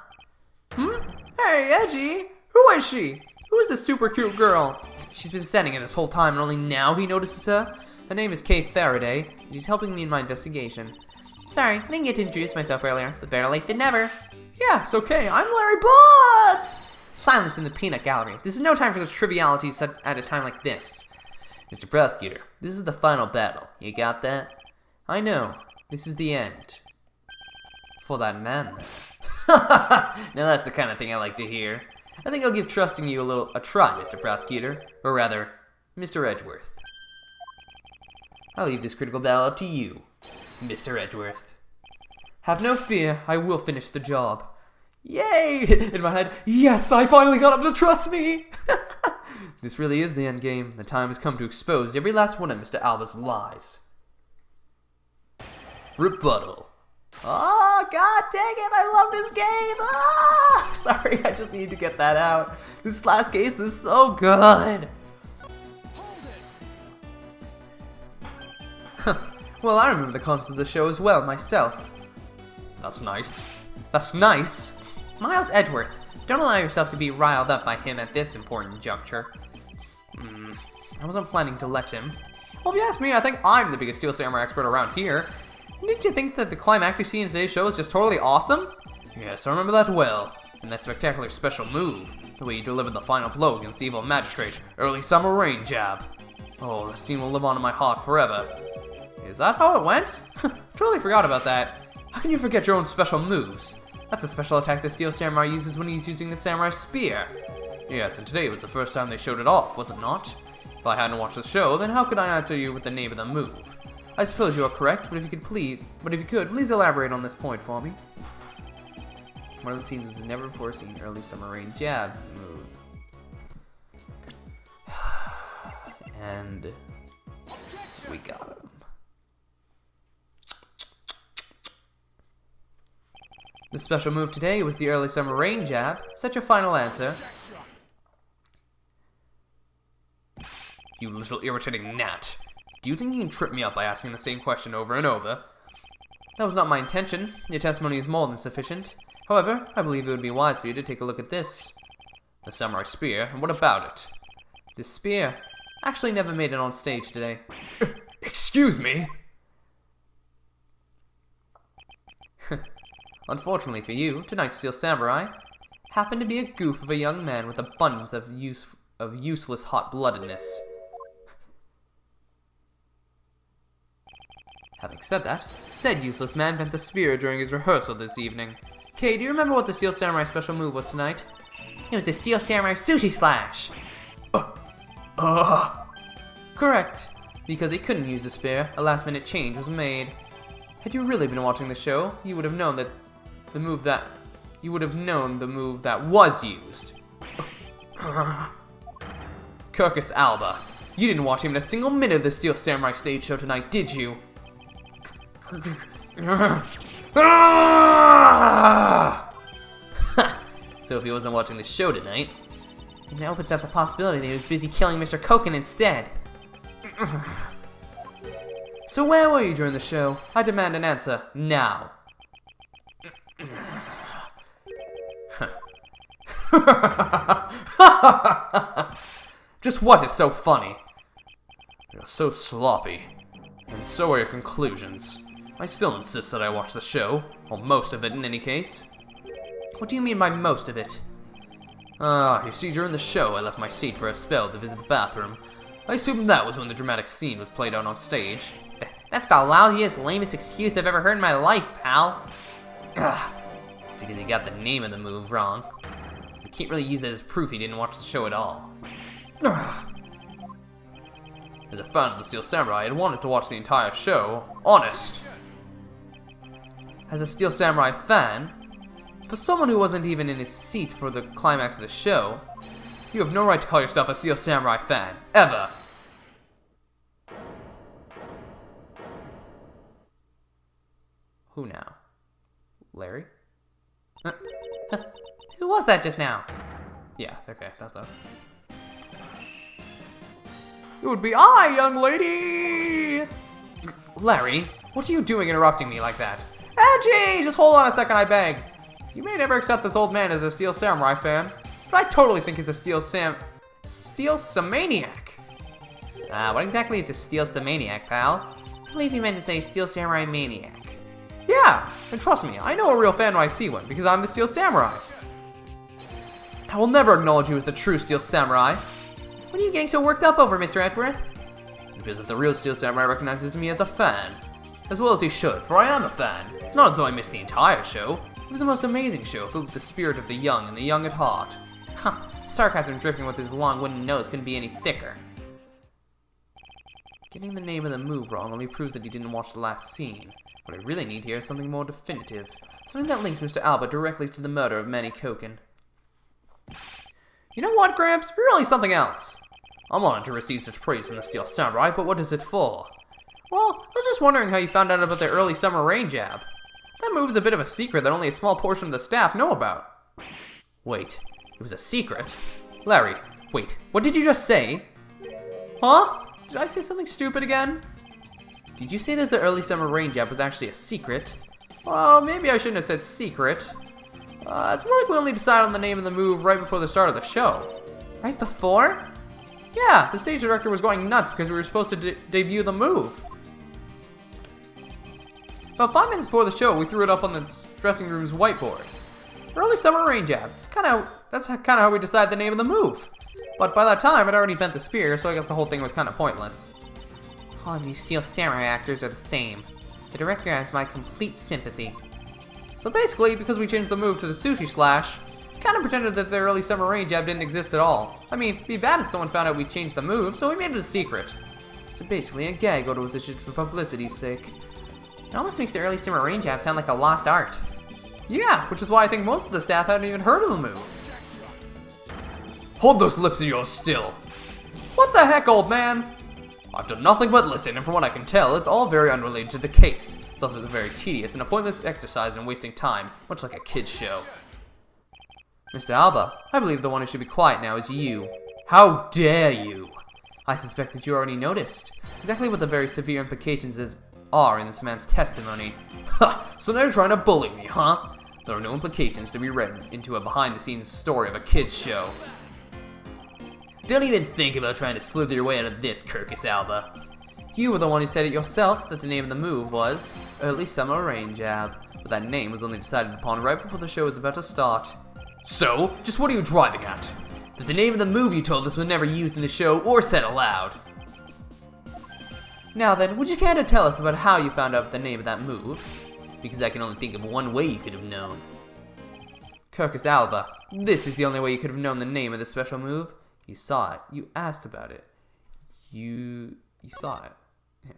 Hey, Edgy! Who is she? Who is this super cute girl? She's been standing in this whole time and only now he notices her? Her name is Kay Faraday, and she's helping me in my investigation. Sorry, I didn't get to introduce myself earlier, but better late than never. Yeah, it's okay, I'm Larry Butts! Silence in the peanut gallery. This is no time for those trivialities at a time like this. Mr. Prosecutor, this is the final battle. You got that? I know. This is the end. For that man, then. Now that's the kind of thing I like to hear. I think I'll give trusting you a try, Mr. Prosecutor. Or rather, Mr. Edgeworth. I'll leave this critical battle up to you, Mr. Edgeworth. Have no fear, I will finish the job. Yay! In my head, yes, I finally got him to trust me! This really is the end game. The time has come to expose every last one of Mr. Alba's lies. Rebuttal. Oh, god dang it, I love this game! Ah! Sorry, I just need to get that out. This last case is so good! Well, I remember the contents of the show as well, myself. That's nice. That's nice? Miles Edgeworth, don't allow yourself to be riled up by him at this important juncture. I wasn't planning to let him. Well, if you ask me, I think I'm the biggest Steel Samurai expert around here. Didn't you think that the climactic scene in today's show is just totally awesome? Yes, I remember that well. And that spectacular special move. The way you delivered the final blow against the evil magistrate, early summer rain jab. Oh, the scene will live on in my heart forever. Is that how it went? Totally forgot about that. How can you forget your own special moves? That's a special attack the Steel Samurai uses when he's using the Samurai Spear. Yes, and today was the first time they showed it off, was it not? If I hadn't watched the show, then how could I answer you with the name of the move? I suppose you are correct, but if you could, please elaborate on this point for me. One of the scenes was never before seen early summer rain jab move. And we got him. The special move today was the early summer rain jab. Set your final answer. You little irritating gnat. Do you think you can trip me up by asking the same question over and over? That was not my intention. Your testimony is more than sufficient. However, I believe it would be wise for you to take a look at this. The Samurai Spear, and what about it? This spear actually never made it on stage today. Excuse me? Unfortunately for you, tonight's Steel Samurai happened to be a goof of a young man with abundance of useless hot-bloodedness. Having said that, said useless man bent the spear during his rehearsal this evening. Kay, do you remember what the Steel Samurai special move was tonight? It was the Steel Samurai Sushi Slash! Correct. Because he couldn't use the spear, a last-minute change was made. Had you really been watching the show, you would have known the move that was used. Kirkus Alba, you didn't watch even a single minute of the Steel Samurai stage show tonight, did you? So if he wasn't watching the show tonight, it now opens up the possibility that he was busy killing Mr. Koken instead. So where were you during the show? I demand an answer, now. Just what is so funny? You're so sloppy. And so are your conclusions. I still insist that I watch the show, or most of it in any case. What do you mean by most of it? You see, during the show, I left my seat for a spell to visit the bathroom. I assumed that was when the dramatic scene was played out on stage. That's the lousiest, lamest excuse I've ever heard in my life, pal. It's because he got the name of the move wrong. You can't really use that as proof he didn't watch the show at all. As a fan of the Steel Samurai, I had wanted to watch the entire show. Honest. As a Steel Samurai fan, for someone who wasn't even in his seat for the climax of the show, you have no right to call yourself a Steel Samurai fan. Ever. Who now? Larry? Who was that just now? Yeah, okay, that's all. It would be I, young lady! Larry, what are you doing interrupting me like that? Edgy! Just hold on a second, I beg. You may never accept this old man as a Steel Samurai fan, but I totally think he's a Steel Samaniac. What exactly is a Steel Samaniac, pal? I believe you meant to say Steel Samurai Maniac. Yeah, and trust me, I know a real fan when I see one, because I'm the Steel Samurai. I will never acknowledge you as the true Steel Samurai. What are you getting so worked up over, Mr. Edgeworth? Because if the real Steel Samurai recognizes me as a fan, as well as he should, for I am a fan. It's not as though I missed the entire show. It was the most amazing show, filled with the spirit of the young and the young at heart. Sarcasm dripping with his long wooden nose couldn't be any thicker. Getting the name of the move wrong only proves that he didn't watch the last scene. What I really need here is something more definitive. Something that links Mr. Alba directly to the murder of Manny Koken. You know what, Gramps? You're really something else. I'm honored to receive such praise from the Steel Samurai, but what is it for? Well, I was just wondering how you found out about the early summer rain jab. That move is a bit of a secret that only a small portion of the staff know about. Wait, it was a secret? Larry, wait, what did you just say? Huh? Did I say something stupid again? Did you say that the early summer rain jab was actually a secret? Well, maybe I shouldn't have said secret. It's more like we only decided on the name of the move right before the start of the show. Right before? Yeah, the stage director was going nuts because we were supposed to debut the move. About 5 minutes before the show, we threw it up on the dressing room's whiteboard. Early summer rain jab. That's kind of how we decided the name of the move. But by that time, I'd already bent the spear, so I guess the whole thing was kind of pointless. All of you Steel Samurai actors are the same. The director has my complete sympathy. So basically, because we changed the move to the sushi slash, kind of pretended that the early summer rain jab didn't exist at all. I mean, it'd be bad if someone found out we changed the move, so we made it a secret. So basically, a gag order was issued for publicity's sake. It almost makes the early summer rain jab sound like a lost art. Yeah, which is why I think most of the staff hadn't even heard of the move. Hold those lips of yours still. What the heck, old man? I've done nothing but listen, and from what I can tell, it's all very unrelated to the case. It's also very tedious and a pointless exercise and wasting time, much like a kid's show. Mr. Alba, I believe the one who should be quiet now is you. How dare you? I suspect that you already noticed exactly what the very severe implications are in this man's testimony. Ha! So now you're trying to bully me, huh? There are no implications to be read into a behind-the-scenes story of a kid's show. Don't even think about trying to slither your way out of this, Kirkus Alba. You were the one who said it yourself that the name of the move was Early Summer Rain Jab, but that name was only decided upon right before the show was about to start. So, just what are you driving at? That the name of the move you told us was never used in the show or said aloud. Now then, would you care to tell us about how you found out the name of that move? Because I can only think of one way you could have known. Kirkus Alba, this is the only way you could have known the name of this special move. You saw it. You asked about it. You saw it. Yeah.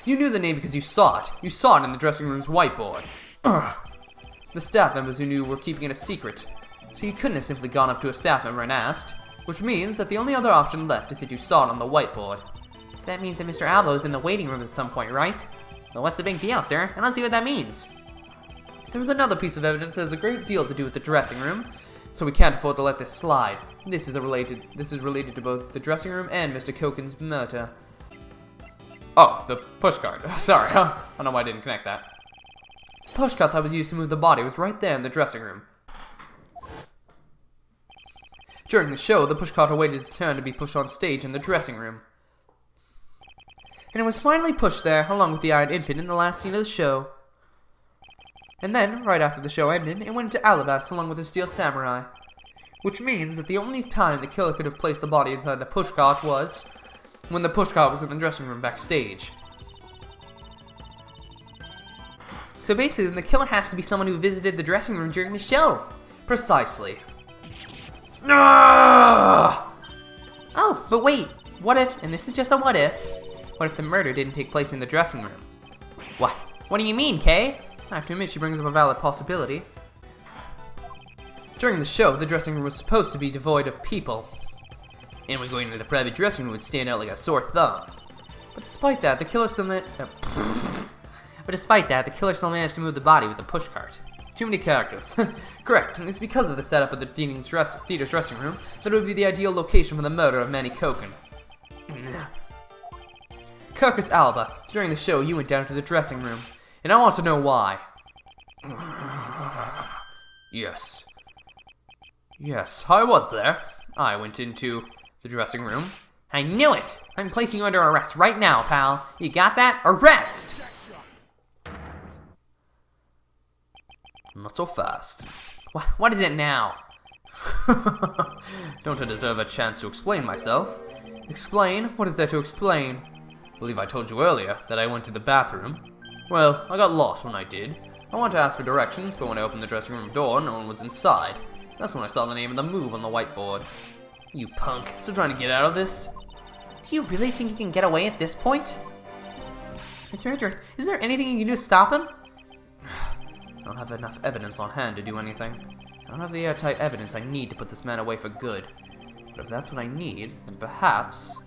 You knew the name because you saw it. You saw it in the dressing room's whiteboard. Ugh. The staff members who knew were keeping it a secret. So you couldn't have simply gone up to a staff member and asked. Which means that the only other option left is that you saw it on the whiteboard. So that means that Mr. Alba was in the waiting room at some point, right? Well, what's the big deal, sir? I don't see what that means. There was another piece of evidence that has a great deal to do with the dressing room, so we can't afford to let this slide. This is related to both the dressing room and Mr. Koken's murder. Oh, the pushcart. Sorry, I don't know why I didn't connect that. The pushcart that was used to move the body was right there in the dressing room. During the show, the pushcart awaited its turn to be pushed on stage in the dressing room. And it was finally pushed there, along with the Iron Infant in the last scene of the show. And then, right after the show ended, it went into Alabasta along with the Steel Samurai. Which means that the only time the killer could have placed the body inside the pushcart was when the pushcart was in the dressing room backstage. So basically, the killer has to be someone who visited the dressing room during the show. Precisely. Oh, but wait, what if, and this is just a what if the murder didn't take place in the dressing room? What do you mean, Kay? I have to admit she brings up a valid possibility. During the show, the dressing room was supposed to be devoid of people. Anyone going into the private dressing room would stand out like a sore thumb. But despite that, the killer still managed to move the body with the pushcart. Too many characters. Correct, and it's because of the setup of the theater's dressing room that it would be the ideal location for the murder of Manny Koken. Kirkus Alba, during the show you went down to the dressing room, and I want to know why. Yes. Yes, I was there. I went into the dressing room. I knew it! I'm placing you under arrest right now, pal. You got that? Arrest! Not so fast. What is it now? Don't I deserve a chance to explain myself? Explain? What is there to explain? I believe I told you earlier that I went to the bathroom. Well, I got lost when I did. I wanted to ask for directions, but when I opened the dressing room door, no one was inside. That's when I saw the name of the move on the whiteboard. You punk, still trying to get out of this? Do you really think you can get away at this point? Mr. Edgeworth, is there anything you can do to stop him? I don't have enough evidence on hand to do anything. I don't have the airtight evidence I need to put this man away for good. But if that's what I need, then perhaps...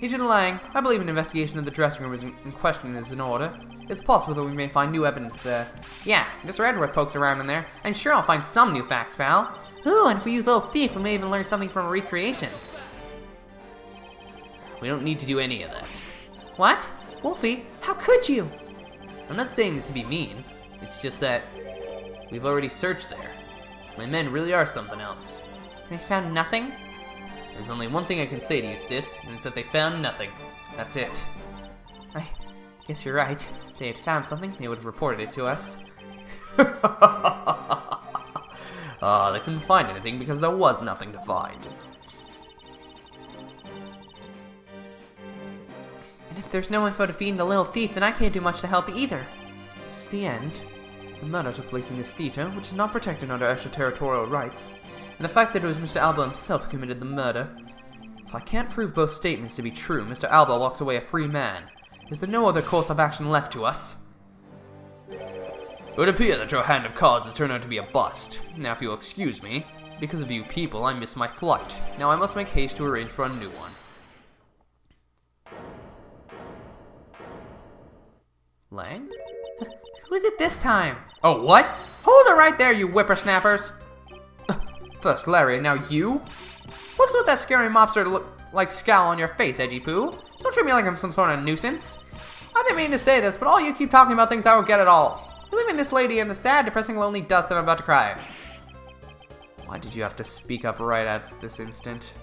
Agent Lang, I believe an investigation of the dressing room in question is in order. It's possible that we may find new evidence there. Yeah, Mr. Edgeworth pokes around in there. I'm sure I'll find some new facts, pal. Ooh, and if we use Little Thief, we may even learn something from a recreation. We don't need to do any of that. What? Wolfie, how could you? I'm not saying this to be mean. It's just that we've already searched there. My men really are something else. They found nothing? There's only one thing I can say to you, sis, and it's that they found nothing. That's it. I guess you're right. If they had found something, they would have reported it to us. They couldn't find anything because there was nothing to find. And if there's no info to feed the little thief, then I can't do much to help either. This is the end. The murder took place in this theater, which is not protected under extraterritorial rights, and the fact that it was Mr. Alba himself who committed the murder. If I can't prove both statements to be true, Mr. Alba walks away a free man. Is there no other course of action left to us? It would appear that your hand of cards has turned out to be a bust. Now if you'll excuse me, because of you people, I missed my flight. Now I must make haste to arrange for a new one. Lang? Who is it this time? Oh, what? Hold it right there, you whippersnappers! First Larry, and now you? What's with that scary mobster look-like scowl on your face, Edgy Poo? Don't treat me like I'm some sort of nuisance. I've been meaning to say this, but all you keep talking about things I don't get at all. You're leaving this lady in the sad, depressing, lonely dust and I'm about to cry. Why did you have to speak up right at this instant?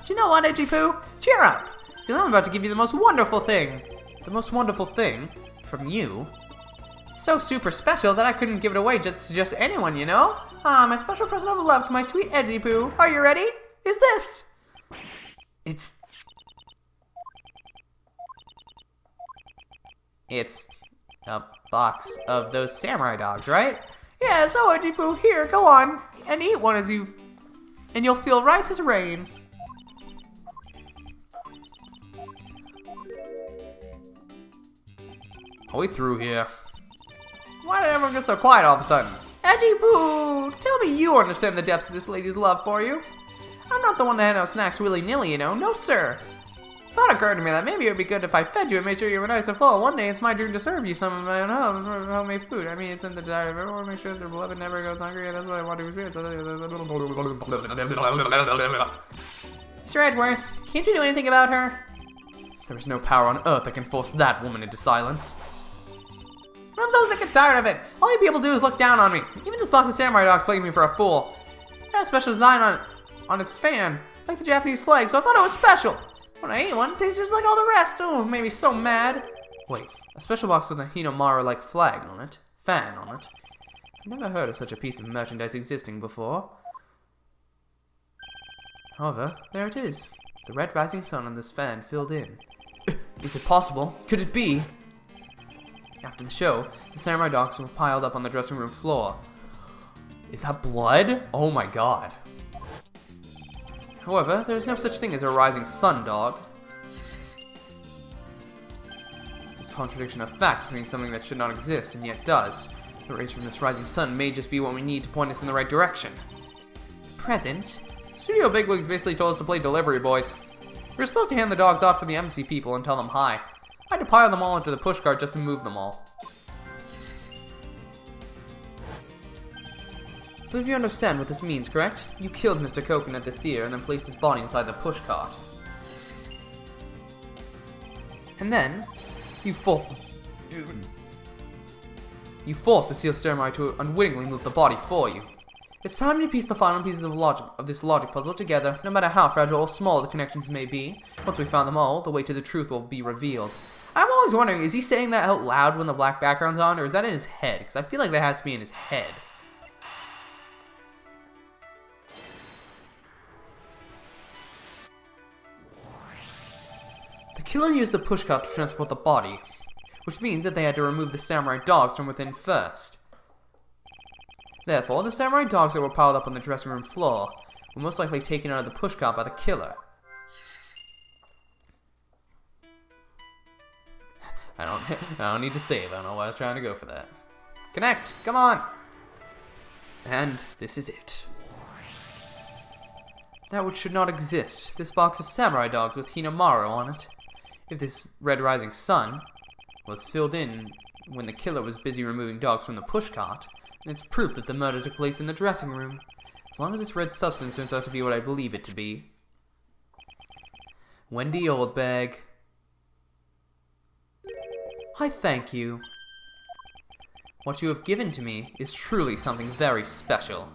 Do you know what, Edgy Poo? Cheer up! Because I'm about to give you the most wonderful thing. The most wonderful thing? From you? It's so super special that I couldn't give it away to just anyone, you know? Ah, my special present of love to my sweet Edgy Poo. Are you ready? Is this? It's a box of those samurai dogs, right? Yeah, so Edgy Poo, here, go on and eat one and you'll feel right as rain. Are we through here? Why did everyone get so quiet all of a sudden? Edgy Poo, tell me you understand the depths of this lady's love for you. I'm not the one to hand out snacks willy-nilly, you know. No, sir. Thought occurred to me that maybe it would be good if I fed you and made sure you were nice and full. One day it's my dream to serve you some of my own homemade food. I mean, it's in the desire of everyone to make sure their beloved never goes hungry, and that's what I want to experience. Mr. Edgeworth, can't you do anything about her? There is no power on earth that can force that woman into silence. I'm so sick and tired of it. All you people do is look down on me. Even this box of samurai dogs played me for a fool. It had a special design on its fan, like the Japanese flag, so I thought it was special. When I ate one, it tastes just like all the rest. Oh, it made me so mad. Wait, a special box with a Hinamaru-like flag on it? Fan on it? I've never heard of such a piece of merchandise existing before. However, there it is. The red rising sun on this fan filled in. Is it possible? Could it be? After the show, the samurai dogs were piled up on the dressing room floor. Is that blood? Oh my god. However, there is no such thing as a rising sun dog. This contradiction of facts between something that should not exist and yet does. The rays from this rising sun may just be what we need to point us in the right direction. Present? Studio bigwigs basically told us to play delivery boys. We were supposed to hand the dogs off to the MC people and tell them hi. I had to pile them all into the pushcart just to move them all. I believe you understand what this means, correct? You killed Mr. Coconut this year and then placed his body inside the pushcart. And then, you forced the Seal Samurai to unwittingly move the body for you. It's time to piece the final pieces of this logic puzzle together, no matter how fragile or small the connections may be. Once we found them all, the way to the truth will be revealed. I'm always wondering, is he saying that out loud when the black background's on, or is that in his head? Because I feel like that has to be in his head. The killer used the pushcart to transport the body, which means that they had to remove the samurai dogs from within first. Therefore, the samurai dogs that were piled up on the dressing room floor were most likely taken out of the pushcart by the killer. I don't need to save. I don't know why I was trying to go for that. Connect! Come on! And this is it. That which should not exist. This box of samurai dogs with Hinamaru on it. If this red rising sun was filled in when the killer was busy removing dogs from the pushcart, then it's proof that the murder took place in the dressing room. As long as this red substance turns out to be what I believe it to be. Wendy Oldbag, I thank you. What you have given to me is truly something very special.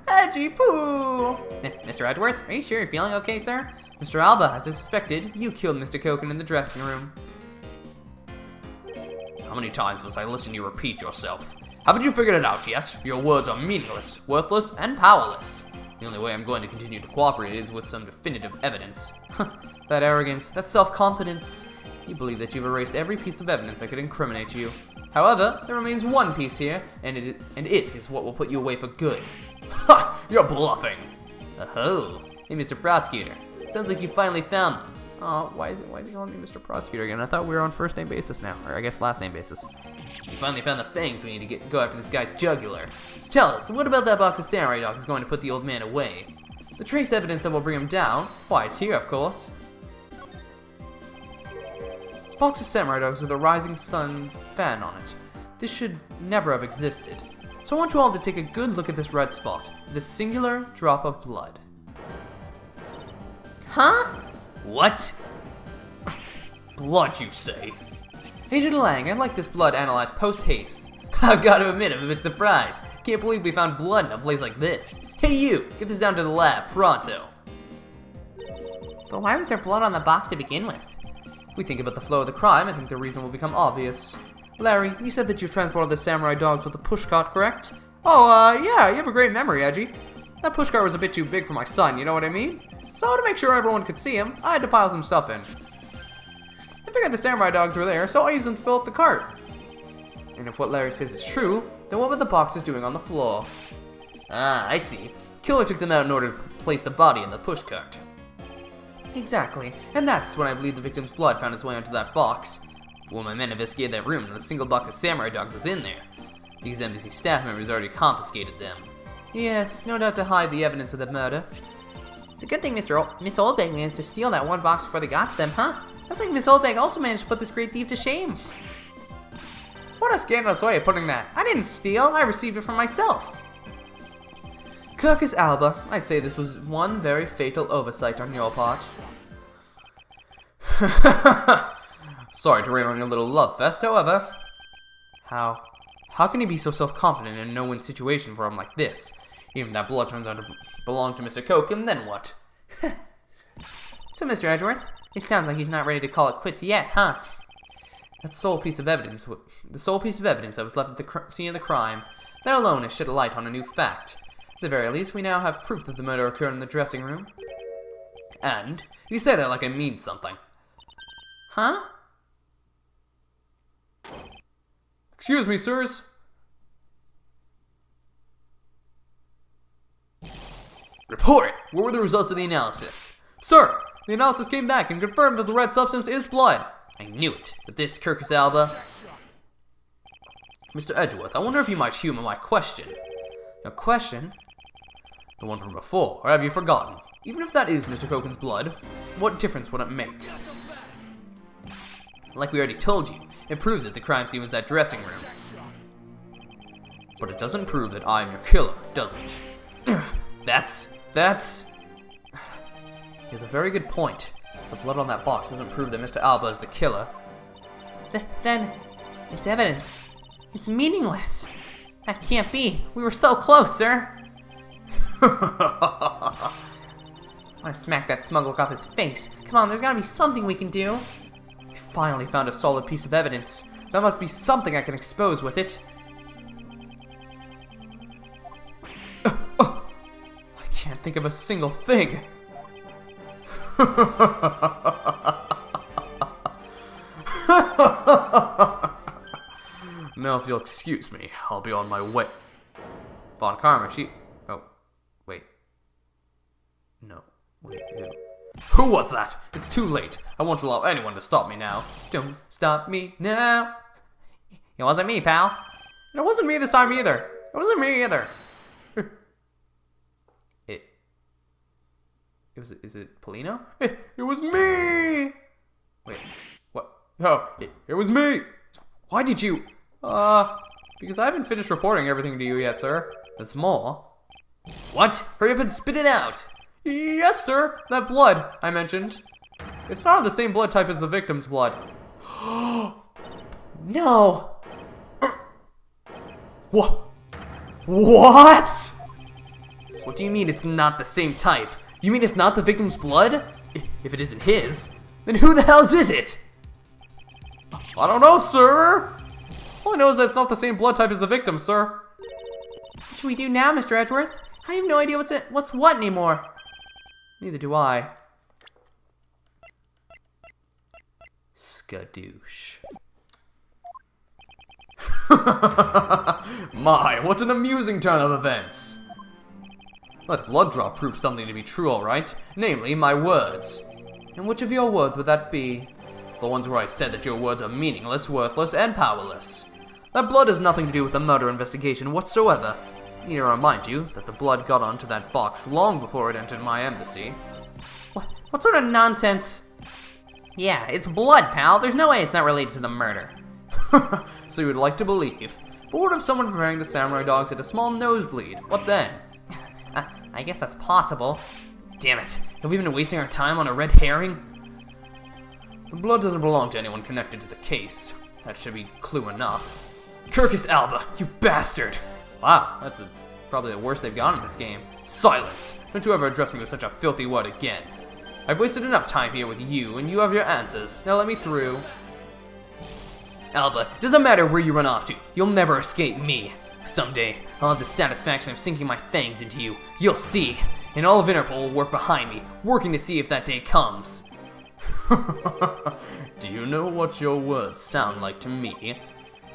Edgy Poo! Mr. Edgeworth, are you sure you're feeling okay, sir? Mr. Alba, as I suspected, you killed Mr. Coconut in the dressing room. How many times must I listen to you repeat yourself? Haven't you figured it out yet? Your words are meaningless, worthless, and powerless. The only way I'm going to continue to cooperate is with some definitive evidence. That arrogance, that self-confidence. You believe that you've erased every piece of evidence that could incriminate you. However, there remains one piece here, and it is what will put you away for good. Ha! You're bluffing! Oh, hey, Mr. Prosecutor. Sounds like you finally found them. Oh, why is he calling me Mr. Prosecutor again? I thought we were on first name basis now, or I guess last name basis. You finally found the fangs we need to go after this guy's jugular. So tell us, what about that box of samurai dogs is going to put the old man away? The trace evidence that will bring him down? Why, it's here, of course. This box of samurai dogs with a rising sun fan on it. This should never have existed. So I want you all to take a good look at this red spot. This singular drop of blood. Huh? What? Blood, you say? Agent Lang, I'd like this blood analyzed post-haste. I've got to admit, I'm a bit surprised. Can't believe we found blood in a place like this. Hey you, get this down to the lab, pronto. But why was there blood on the box to begin with? If we think about the flow of the crime, I think the reason will become obvious. Larry, you said that you transported the samurai dogs with a pushcart, correct? Oh, yeah, you have a great memory, Edgy. That pushcart was a bit too big for my son, you know what I mean? So to make sure everyone could see him, I had to pile some stuff in. I figured the samurai dogs were there, so I used them to fill up the cart. And if what Larry says is true, then what were the boxes doing on the floor? Ah, I see. Killer took them out in order to place the body in the pushcart. Exactly, and that's when I believe the victim's blood found its way onto that box. When my men investigated that room, and a single box of samurai dogs was in there. These embassy staff members already confiscated them. Yes, no doubt to hide the evidence of the murder. It's a good thing Miss Oldbag managed to steal that one box before they got to them, huh? Looks like Miss Oldbag also managed to put this great thief to shame. What a scandalous way of putting that. I didn't steal, I received it from myself. Kirkus Alba, I'd say this was one very fatal oversight on your part. Sorry to rain on your little love fest, however. How can he be so self-confident in a no-win situation for him like this? Even if that blood turns out to belong to Mr. Coke, and then what? So, Mr. Edgeworth, it sounds like he's not ready to call it quits yet, huh? The sole piece of evidence that was left at the scene of the crime, that alone has shed a light on a new fact. At the very least, we now have proof that the murder occurred in the dressing room. And you say that like it means something. Huh? Excuse me, sirs. Report! What were the results of the analysis? Sir, the analysis came back and confirmed that the red substance is blood. I knew it, but this Kirkus Alba... Mr. Edgeworth, I wonder if you might humor my question. Your question? The one from before, or have you forgotten? Even if that is Mr. Coken's blood, what difference would it make? Like we already told you, it proves that the crime scene was that dressing room. But it doesn't prove that I am your killer, does it? That's... He has a very good point. The blood on that box doesn't prove that Mr. Alba is the killer. Then, it's evidence. It's meaningless. That can't be. We were so close, sir. I want to smack that smug look off his face. Come on, there's gotta be something we can do. We finally found a solid piece of evidence. There must be something I can expose with it. I can't think of a single thing. Now, if you'll excuse me, I'll be on my way. Von Karma, she... Oh, wait. No, wait, ew. Who was that? It's too late. I won't allow anyone to stop me now. Don't stop me now. It wasn't me, pal. And it wasn't me this time either. It wasn't me either. Is it Polino? It was me! Wait, what? Oh, it was me! Why did you... because I haven't finished reporting everything to you yet, sir. That's more. What? Hurry up and spit it out! Yes, sir! That blood I mentioned. It's not of the same blood type as the victim's blood. No! What? What? What do you mean it's not the same type? You mean it's not the victim's blood? If it isn't his, then who the hell is it? I don't know, sir. All All I know is that it's not the same blood type as the victim, sir. What should we do now, Mr. Edgeworth? I have no idea what's what anymore. Neither do I. Skadoosh. My, what an amusing turn of events! That blood drop proved something to be true, alright. Namely, my words. And which of your words would that be? The ones where I said that your words are meaningless, worthless, and powerless. That blood has nothing to do with the murder investigation whatsoever. Need to remind you that the blood got onto that box long before it entered my embassy. What sort of nonsense? Yeah, it's blood, pal. There's no way it's not related to the murder. So you would like to believe. But what if someone preparing the samurai dogs had a small nosebleed? What then? I guess that's possible. Damn it. Have we been wasting our time on a red herring? The blood doesn't belong to anyone connected to the case. That should be clue enough. Kirkus Alba, you bastard! Wow, that's probably the worst they've gone in this game. Silence! Don't you ever address me with such a filthy word again. I've wasted enough time here with you, and you have your answers. Now let me through. Alba, doesn't matter where you run off to. You'll never escape me. Someday, I'll have the satisfaction of sinking my fangs into you. You'll see. And all of Interpol will work behind me, working to see if that day comes. Do you know what your words sound like to me?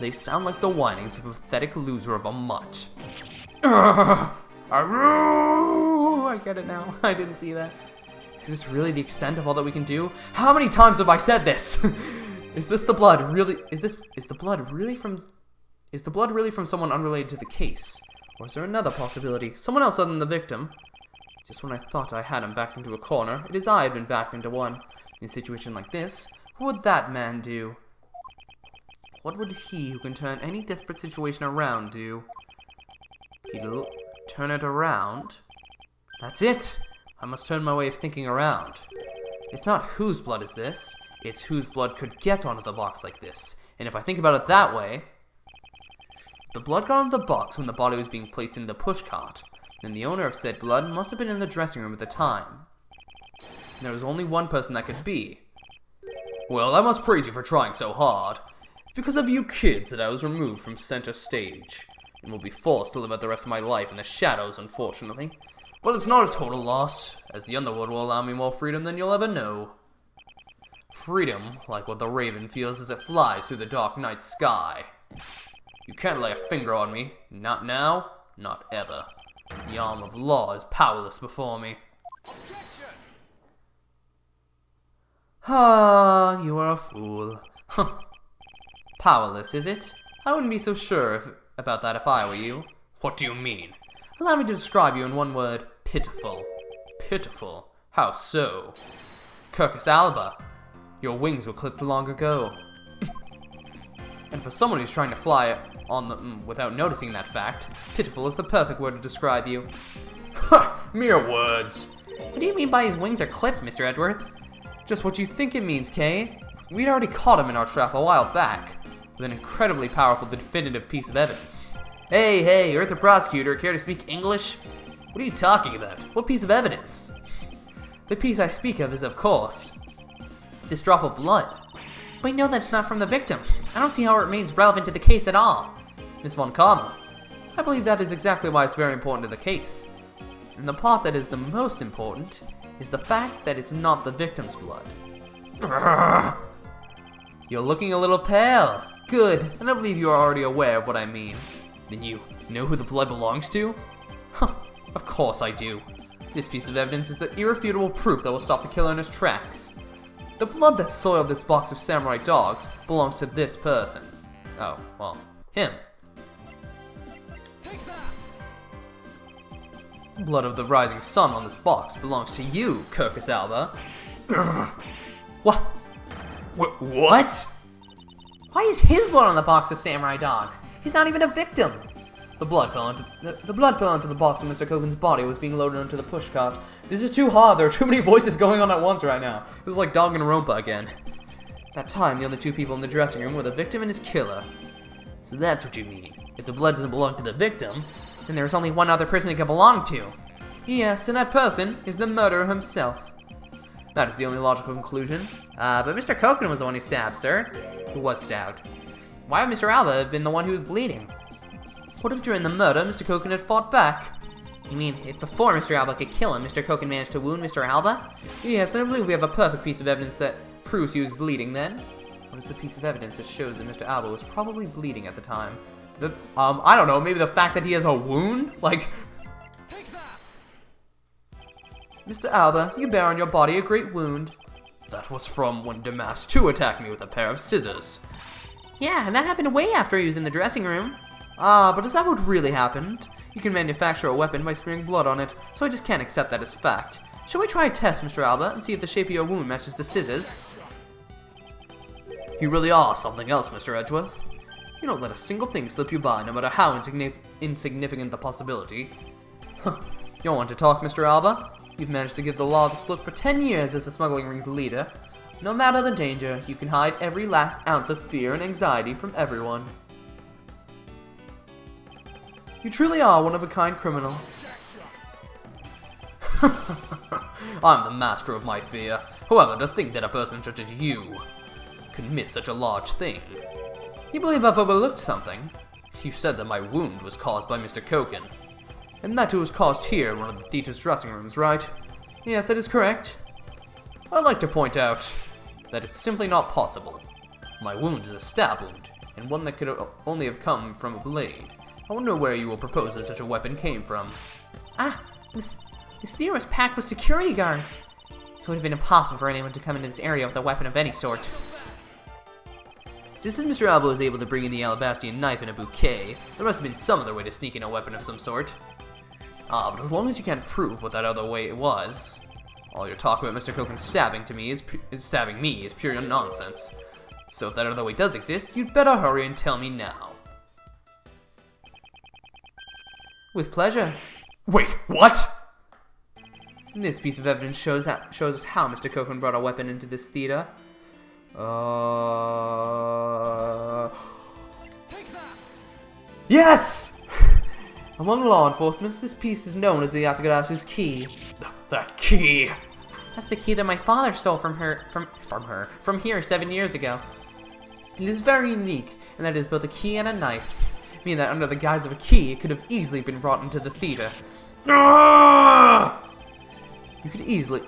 They sound like the whinings of a pathetic loser of a mutt. I get it now. I didn't see that. Is this really the extent of all that we can do? How many times have I said this? Is the blood really from someone unrelated to the case? Or is there another possibility? Someone else other than the victim? Just when I thought I had him backed into a corner, it is I had been backed into one. In a situation like this, what would that man do? What would he who can turn any desperate situation around do? He'd turn it around? That's it! I must turn my way of thinking around. It's not whose blood is this, it's whose blood could get onto the box like this. And if I think about it that way, the blood got onto the box when the body was being placed into the pushcart, and the owner of said blood must have been in the dressing room at the time. And there was only one person that could be. Well, I must praise you for trying so hard. It's because of you kids that I was removed from center stage, and will be forced to live out the rest of my life in the shadows, unfortunately. But it's not a total loss, as the Underworld will allow me more freedom than you'll ever know. Freedom, like what the raven feels as it flies through the dark night sky. You can't lay a finger on me, not now, not ever. The arm of law is powerless before me. Ah, you are a fool. Powerless, is it? I wouldn't be so sure about that if I were you. What do you mean? Allow me to describe you in one word. Pitiful. Pitiful? How so? Kirkus Alba, your wings were clipped long ago. And for someone who's trying to fly on without noticing that fact, pitiful is the perfect word to describe you. Ha! Mere words. What do you mean by his wings are clipped, Mr. Edgeworth? Just what you think it means, Kay. We'd already caught him in our trap a while back, with an incredibly powerful definitive piece of evidence. Hey, you're the prosecutor. Care to speak English? What are you talking about? What piece of evidence? The piece I speak of is, of course, this drop of blood. But I know that's not from the victim. I don't see how it remains relevant to the case at all. Miss Von Karma, I believe that is exactly why it's very important to the case. And the part that is the most important is the fact that it's not the victim's blood. You're looking a little pale. Good, and I believe you are already aware of what I mean. Then you know who the blood belongs to? Huh, of course I do. This piece of evidence is the irrefutable proof that will stop the killer in his tracks. The blood that soiled this box of samurai dogs belongs to this person. Oh, well, him. The blood of the rising sun on this box belongs to you, Kirkus Alba. What? What? Why is his blood on the box of samurai dogs? He's not even a victim. The blood fell into the box when Mr. Kogan's body was being loaded onto the pushcart. This is too hard. There are too many voices going on at once right now. This is like Danganronpa again. That time, the only two people in the dressing room were the victim and his killer. So that's what you mean. If the blood doesn't belong to the victim, then there's only one other person it can belong to. Yes, and that person is the murderer himself. That is the only logical conclusion. But Mr. Kogan was the one who stabbed, sir. Who was stabbed? Why would Mr. Alba have been the one who was bleeding? What if during the murder, Mr. Koken had fought back? You mean, if before Mr. Alba could kill him, Mr. Koken managed to wound Mr. Alba? Yes, and I believe we have a perfect piece of evidence that proves he was bleeding then. What is the piece of evidence that shows that Mr. Alba was probably bleeding at the time? I don't know, maybe the fact that he has a wound? Like... Mr. Alba, you bear on your body a great wound. That was from when Damask 2 attacked me with a pair of scissors. Yeah, and that happened way after he was in the dressing room. But is that what really happened? You can manufacture a weapon by smearing blood on it, so I just can't accept that as fact. Shall we try a test, Mr. Alba, and see if the shape of your wound matches the scissors? You really are something else, Mr. Edgeworth. You don't let a single thing slip you by, no matter how insignificant the possibility. You don't want to talk, Mr. Alba? You've managed to give the law the slip for 10 years as the smuggling ring's leader. No matter the danger, you can hide every last ounce of fear and anxiety from everyone. You truly are one of a kind criminal. I'm the master of my fear. However, to think that a person such as you could miss such a large thing. You believe I've overlooked something? You said that my wound was caused by Mr. Koken. And that it was caused here in one of the theater's dressing rooms, right? Yes, that is correct. I'd like to point out that it's simply not possible. My wound is a stab wound, and one that could only have come from a blade. I wonder where you will propose that such a weapon came from. This theater was packed with security guards. It would have been impossible for anyone to come into this area with a weapon of any sort. Just as Mr. Alba was able to bring in the Alabastian knife in a bouquet, there must have been some other way to sneak in a weapon of some sort. But as long as you can't prove what that other way it was, all your talk about Mr. Koken stabbing me is pure nonsense. So if that other way does exist, you'd better hurry and tell me now. With pleasure. Wait, what? This piece of evidence shows us how Mr. Koken brought a weapon into this theater. Yes! Among law enforcement, this piece is known as the Yatagadasu's key. That key! That's the key that my father stole from here 7 years ago. It is very unique, and that it is both a key and a knife, meaning that under the guise of a key, it could have easily been brought into the theater.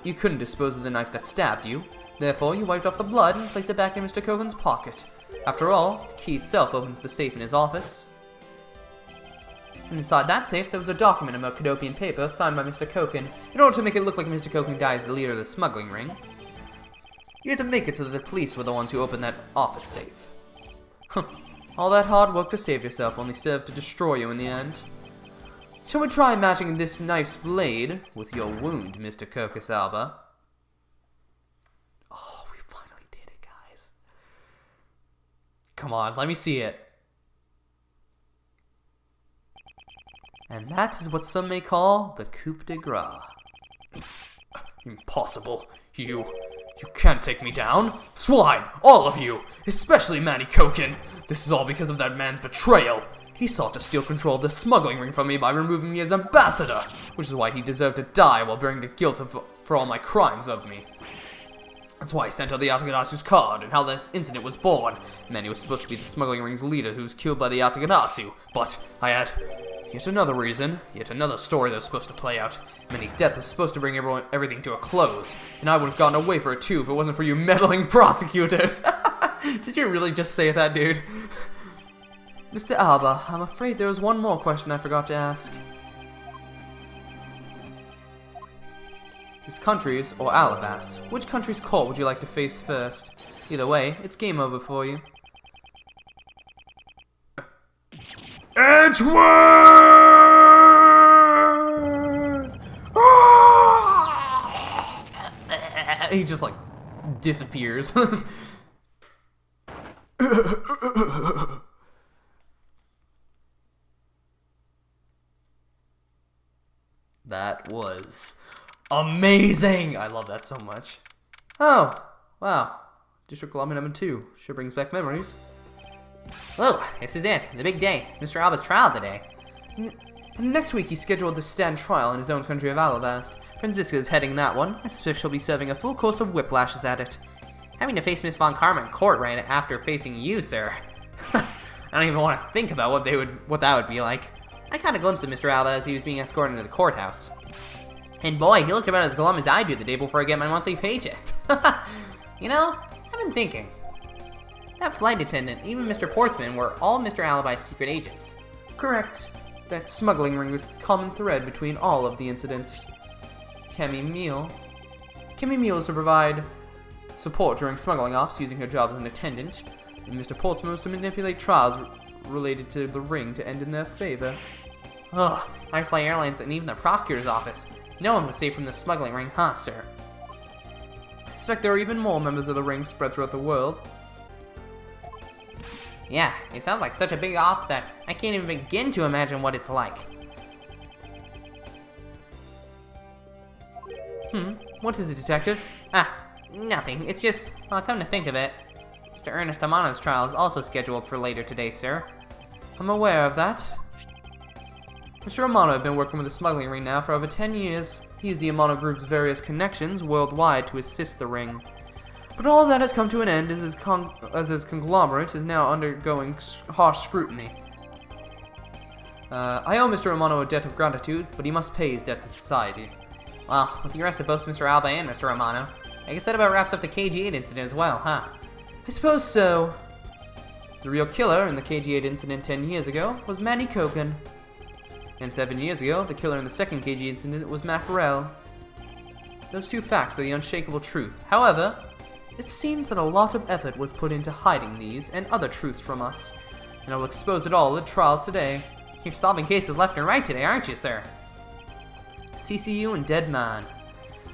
You couldn't dispose of the knife that stabbed you. Therefore, you wiped off the blood and placed it back in Mr. Koken's pocket. After all, the key itself opens the safe in his office. And inside that safe, there was a document in Mokadopian paper signed by Mr. Koken in order to make it look like Mr. Koken died as the leader of the smuggling ring. You had to make it so that the police were the ones who opened that office safe. All that hard work to save yourself only served to destroy you in the end. Shall we try matching this knife's blade with your wound, Mr. Kokus Alba? Oh, we finally did it, guys. Come on, let me see it. And that is what some may call the coup de grace. Impossible. You can't take me down. Swine, all of you, especially Manny Koken. This is all because of that man's betrayal. He sought to steal control of the smuggling ring from me by removing me as ambassador, which is why he deserved to die while bearing the guilt for all my crimes of me. That's why I sent out the Yatagadasu's card and how this incident was born. Manny was supposed to be the smuggling ring's leader who was killed by the Yatagadasu, but I had yet another reason, yet another story that was supposed to play out. Manny's death was supposed to bring everything to a close, and I would have gotten away for it too if it wasn't for you meddling prosecutors. Did you really just say that, dude? Mr. Alba, I'm afraid there was one more question I forgot to ask. This country's or Alabas, which country's court would you like to face first? Either way, it's game over for you. Edgeworth! He just like disappears. That was amazing! I love that so much. Oh, wow. District Lobby number 2. Sure brings back memories. Hello, this is it. The big day. Mr. Alba's trial today. Next week he's scheduled to stand trial in his own country of Alabast. Franziska is heading that one. I suspect she'll be serving a full course of whiplashes at it. Having to face Miss Von Karma in court right after facing you, sir. I don't even want to think about what that would be like. I caught a glimpse of Mr. Alba as he was being escorted into the courthouse. And boy, he looked about as glum as I do the day before I get my monthly paycheck. You know, I've been thinking. That flight attendant, even Mr. Portsman, were all Mr. Alibi's secret agents. Correct. That smuggling ring was a common thread between all of the incidents. Cammy Meal is to provide support during smuggling ops using her job as an attendant, and Mr. Portsman was to manipulate trials related to the ring to end in their favor. Ugh, I fly airlines and even the prosecutor's office. No one was safe from the smuggling ring, huh, sir? I suspect there are even more members of the ring spread throughout the world. Yeah, it sounds like such a big op that I can't even begin to imagine what it's like. What is it, detective? Ah, nothing. It's just, well, come to think of it, Mr. Ernest Amano's trial is also scheduled for later today, sir. I'm aware of that. Mr. Amano had been working with the smuggling ring now for over 10 years. He used the Amano Group's various connections worldwide to assist the ring. But all of that has come to an end as his conglomerate is now undergoing harsh scrutiny. I owe Mr. Amano a debt of gratitude, but he must pay his debt to society. Well, with the arrest of both Mr. Alba and Mr. Amano, I guess that about wraps up the KG8 incident as well, huh? I suppose so. The real killer in the KG8 incident 10 years ago was Manny Kogan. And 7 years ago, the killer in the second KG incident was Mackerel. Those two facts are the unshakable truth. However, it seems that a lot of effort was put into hiding these and other truths from us, and I will expose it all at trials today. You're solving cases left and right today, aren't you, sir? CCU and Dead Man.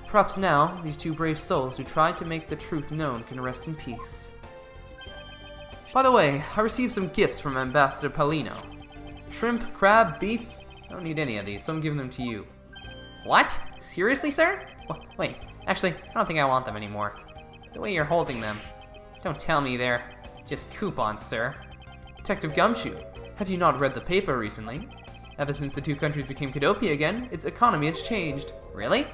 Perhaps now, these two brave souls who tried to make the truth known can rest in peace. By the way, I received some gifts from Ambassador Paulino. Shrimp, crab, beef. I don't need any of these, so I'm giving them to you. What? Seriously, sir? Wait, actually, I don't think I want them anymore. The way you're holding them. Don't tell me they're just coupons, sir. Detective Gumshoe, have you not read the paper recently? Ever since the two countries became Cadopia again, its economy has changed. Really?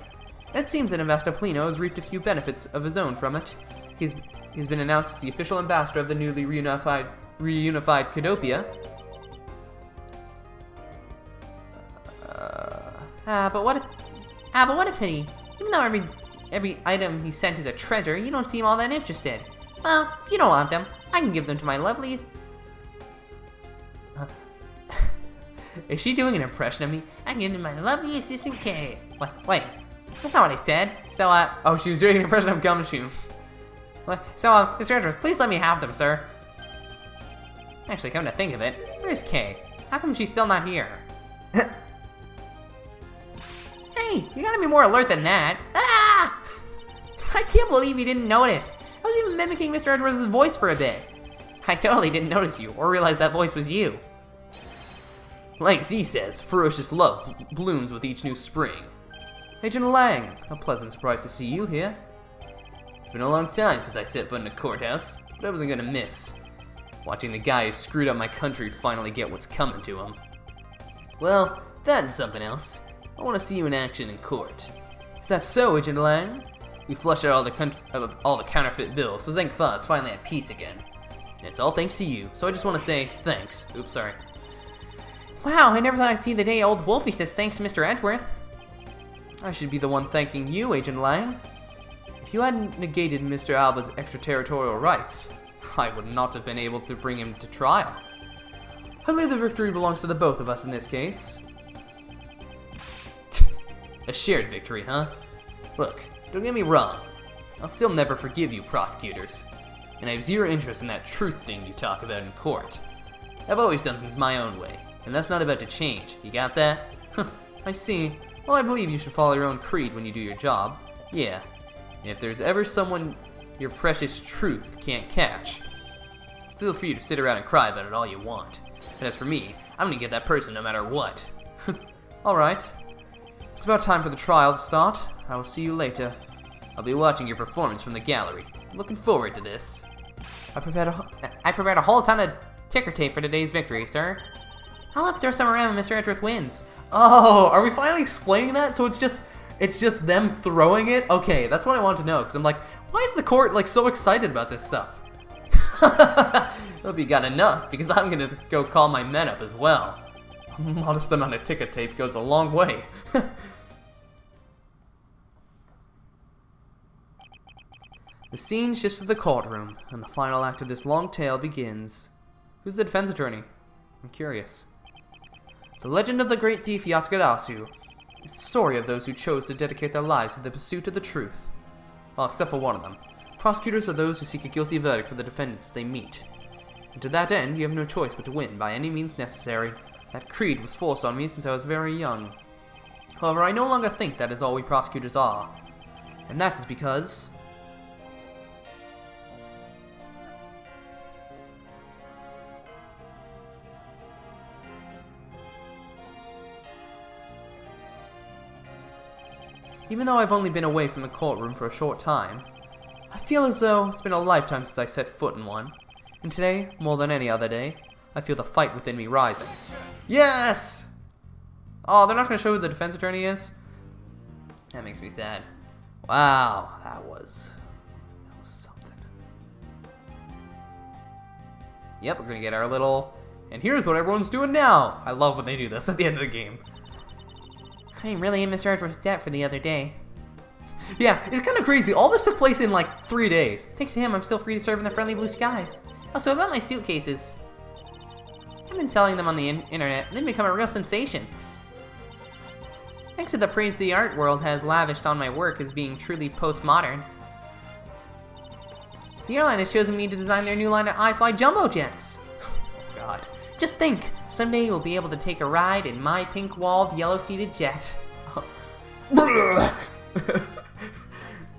It seems that Ambassador Paulino has reaped a few benefits of his own from it. He's been announced as the official ambassador of the newly reunified Cadopia. But what a pity. Even though every item he sent is a treasure, you don't seem all that interested. Well, if you don't want them, I can give them to my loveliest. Is she doing an impression of me? I can give them to my lovely assistant Kay. Wait, that's not what I said. So, oh, she was doing an impression of Gumshoe. So, Mr. Edgeworth, please let me have them, sir. Actually, come to think of it, where's Kay? How come she's still not here? Hey, you gotta be more alert than that. Ah! I can't believe you didn't notice. I was even mimicking Mr. Edgeworth's voice for a bit. I totally didn't notice you, or realize that voice was you. Like Z says, ferocious love blooms with each new spring. Agent Lang, a pleasant surprise to see you here. It's been a long time since I set foot in a courthouse, but I wasn't gonna miss watching the guy who screwed up my country finally get what's coming to him. Well, that and something else. I want to see you in action in court. Is that so, Agent Lang? We flushed out all the counterfeit bills, so thank God it's finally at peace again. And it's all thanks to you, so I just want to say thanks. Oops, sorry. Wow, I never thought I'd see the day old Wolfie says thanks to Mr. Edgeworth. I should be the one thanking you, Agent Lang. If you hadn't negated Mr. Alba's extraterritorial rights, I would not have been able to bring him to trial. I believe the victory belongs to the both of us in this case. A shared victory, huh? Look, don't get me wrong. I'll still never forgive you, prosecutors. And I have zero interest in that truth thing you talk about in court. I've always done things my own way, and that's not about to change. You got that? I see. Well, I believe you should follow your own creed when you do your job. Yeah. And if there's ever someone your precious truth can't catch, feel free to sit around and cry about it all you want. And as for me, I'm gonna get that person no matter what. Alright. It's about time for the trial to start. I will see you later. I'll be watching your performance from the gallery. I'm looking forward to this. I prepared a whole ton of ticker tape for today's victory, sir. I'll have to throw some around when Mr. Edgeworth wins. Oh, are we finally explaining that? So it's just them throwing it? Okay, that's what I want to know, because I'm like, why is the court like so excited about this stuff? Hope you got enough, because I'm gonna go call my men up as well. A modest amount of ticker tape goes a long way. The scene shifts to the courtroom, and the final act of this long tale begins. Who's the defense attorney? I'm curious. The legend of the great thief Yatsuga is the story of those who chose to dedicate their lives to the pursuit of the truth. Well, except for one of them. Prosecutors are those who seek a guilty verdict for the defendants they meet. And to that end, you have no choice but to win by any means necessary. That creed was forced on me since I was very young. However, I no longer think that is all we prosecutors are. And that is because... even though I've only been away from the courtroom for a short time, I feel as though it's been a lifetime since I set foot in one. And today, more than any other day, I feel the fight within me rising. Yes! Oh, they're not going to show who the defense attorney is? That makes me sad. Wow, that was something. Yep, we're going to get our little... and here's what everyone's doing now! I love when they do this at the end of the game. I'm really in Mr. Edgeworth's debt for the other day. Yeah, it's kind of crazy. All this took place in like 3 days. Thanks to him, I'm still free to serve in the friendly blue skies. Also, about my suitcases. I've been selling them on the internet, and they've become a real sensation. Thanks to the praise the art world has lavished on my work as being truly postmodern. The airline has chosen me to design their new line of iFly jumbo jets. Oh God. Just think, someday you'll be able to take a ride in my pink-walled, yellow-seated jet.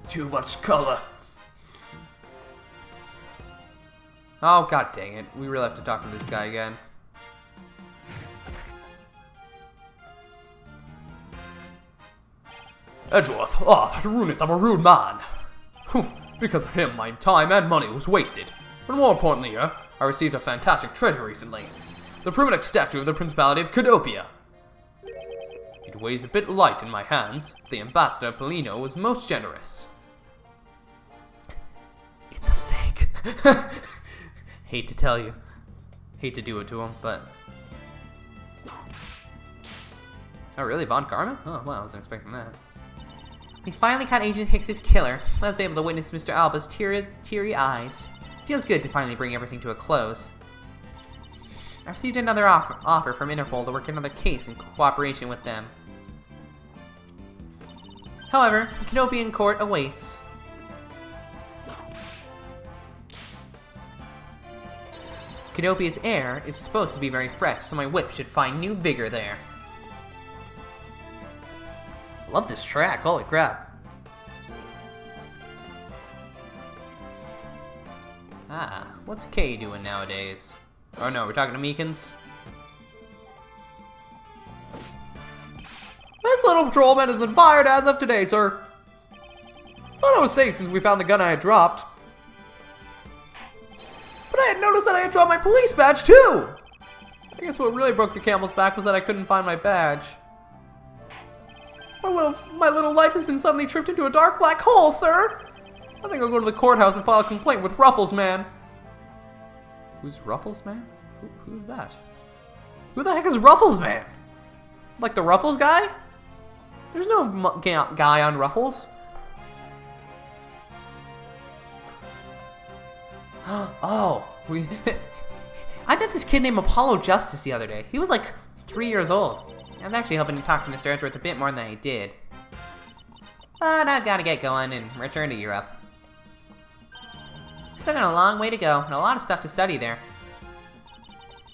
Too much color. Oh, God dang it. We really have to talk to this guy again. Edgeworth, the rudeness of a rude man. Because of him, my time and money was wasted. But more importantly, I received a fantastic treasure recently. The primitive statue of the Principality of Canopia. It weighs a bit light in my hands. The ambassador, Polino, was most generous. It's a fake. Hate to tell you. Hate to do it to him, but... oh, really? Von Karma? Oh, wow, I wasn't expecting that. We finally caught Agent Hicks's killer. I was able to witness Mr. Alba's teary eyes. Feels good to finally bring everything to a close. I received another offer from Interpol to work another case in cooperation with them. However, the Canopian court awaits. Canopia's air is supposed to be very fresh, so my whip should find new vigor there. Love this track, holy crap. What's Kay doing nowadays? Oh no, we're talking to Meekins? This little patrolman has been fired as of today, sir. Thought I was safe since we found the gun I had dropped. But I had noticed that I had dropped my police badge too! I guess what really broke the camel's back was that I couldn't find my badge. My little life has been suddenly tripped into a dark black hole, sir! I think I'll go to the courthouse and file a complaint with Ruffles Man. Who's Ruffles Man? Who's that? Who the heck is Ruffles Man? Like the Ruffles guy? There's no guy on Ruffles. Oh, I met this kid named Apollo Justice the other day. He was like 3 years old. I was actually hoping to talk to Mr. Edgeworth a bit more than I did. But I've got to get going and return to Europe. Still got a long way to go and a lot of stuff to study there.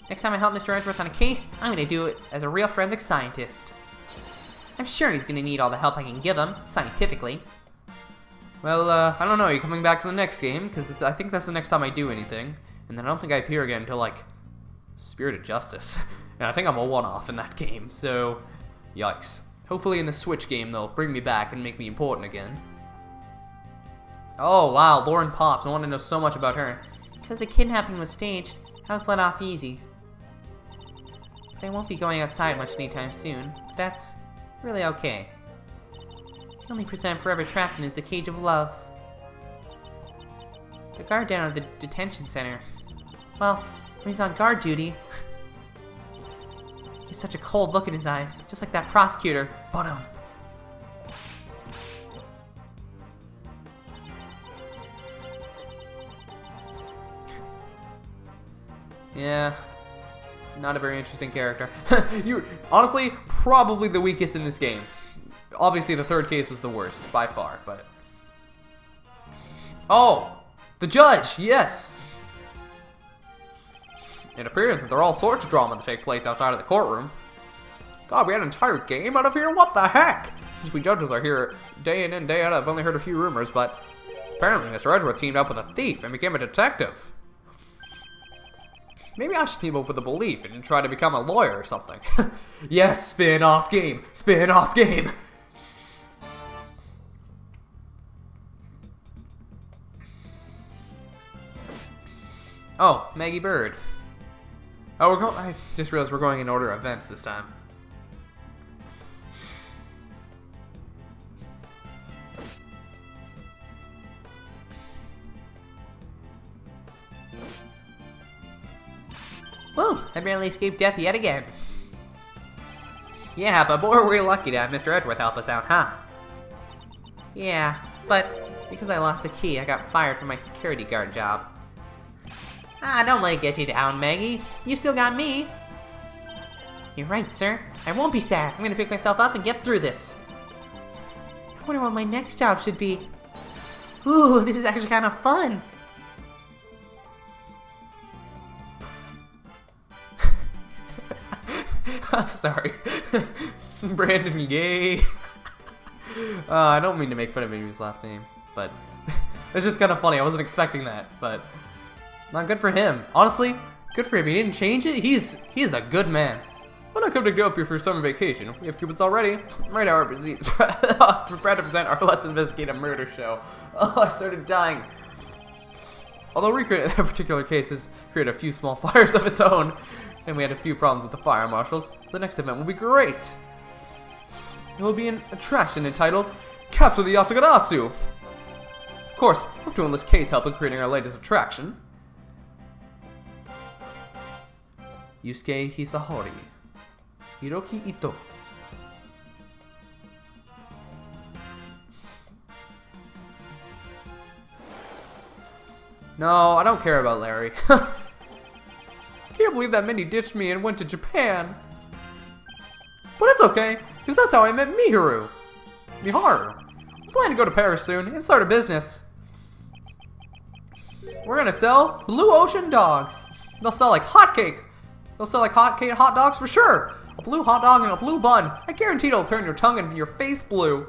Next time I help Mr. Edgeworth on a case, I'm going to do it as a real forensic scientist. I'm sure he's going to need all the help I can give him, scientifically. Well, I don't know, are you coming back to the next game? Because I think that's the next time I do anything. And then I don't think I appear again until, like, Spirit of Justice. And I think I'm a one-off in that game, so... yikes. Hopefully in the Switch game, they'll bring me back and make me important again. Oh, wow, Lauren Pops. I want to know so much about her. Because the kidnapping was staged, I was let off easy. But I won't be going outside much anytime soon. That's really okay. The only person I'm forever trapped in is the cage of love. The guard down at the detention center. Well, when he's on guard duty, he's such a cold look in his eyes, just like that prosecutor. But yeah, not a very interesting character. You honestly probably the weakest in this game. Obviously, the third case was the worst by far, but oh, the judge, yes. It appears that there are all sorts of drama to take place outside of the courtroom. God, we had an entire game out of here? What the heck? Since we judges are here day in and day out, I've only heard a few rumors, but apparently Mr. Edgeworth teamed up with a thief and became a detective. Maybe I should team up with a belief and try to become a lawyer or something. Yes, spin-off game! Spin-off game! Oh, Maggie Bird. Oh, I just realized we're going in order of events this time. Woo! I barely escaped death yet again. Yeah, but boy, were we lucky to have Mr. Edgeworth help us out, huh? Yeah, but because I lost a key, I got fired from my security guard job. Ah, don't let it get you down, Maggie. You still got me. You're right, sir. I won't be sad. I'm gonna pick myself up and get through this. I wonder what my next job should be. Ooh, this is actually kind of fun. I'm sorry. Brandon Gay. I don't mean to make fun of his last name, but it's just kind of funny. I wasn't expecting that, but not good for him. Honestly, good for him. He didn't change it. He's a good man. When I come to up here for summer vacation, we have Cupid's already. Right now, we're prepared to present our Let's Investigate a Murder show. Oh, I started dying. Although recreating that particular case has created a few small fires of its own, and we had a few problems with the fire marshals, the next event will be great. It will be an attraction entitled Capture the Yatagarasu. Of course, I'm doing this case help in creating our latest attraction. Yusuke Hisahori. Hiroki Ito. No, I don't care about Larry. I can't believe that Minnie ditched me and went to Japan. But it's okay, because that's how I met Miharu. We plan to go to Paris soon and start a business. We're gonna sell Blue Ocean dogs. They'll sell like hotcake. They'll sell like hot dogs for sure. A blue hot dog and a blue bun. I guarantee it'll turn your tongue and your face blue.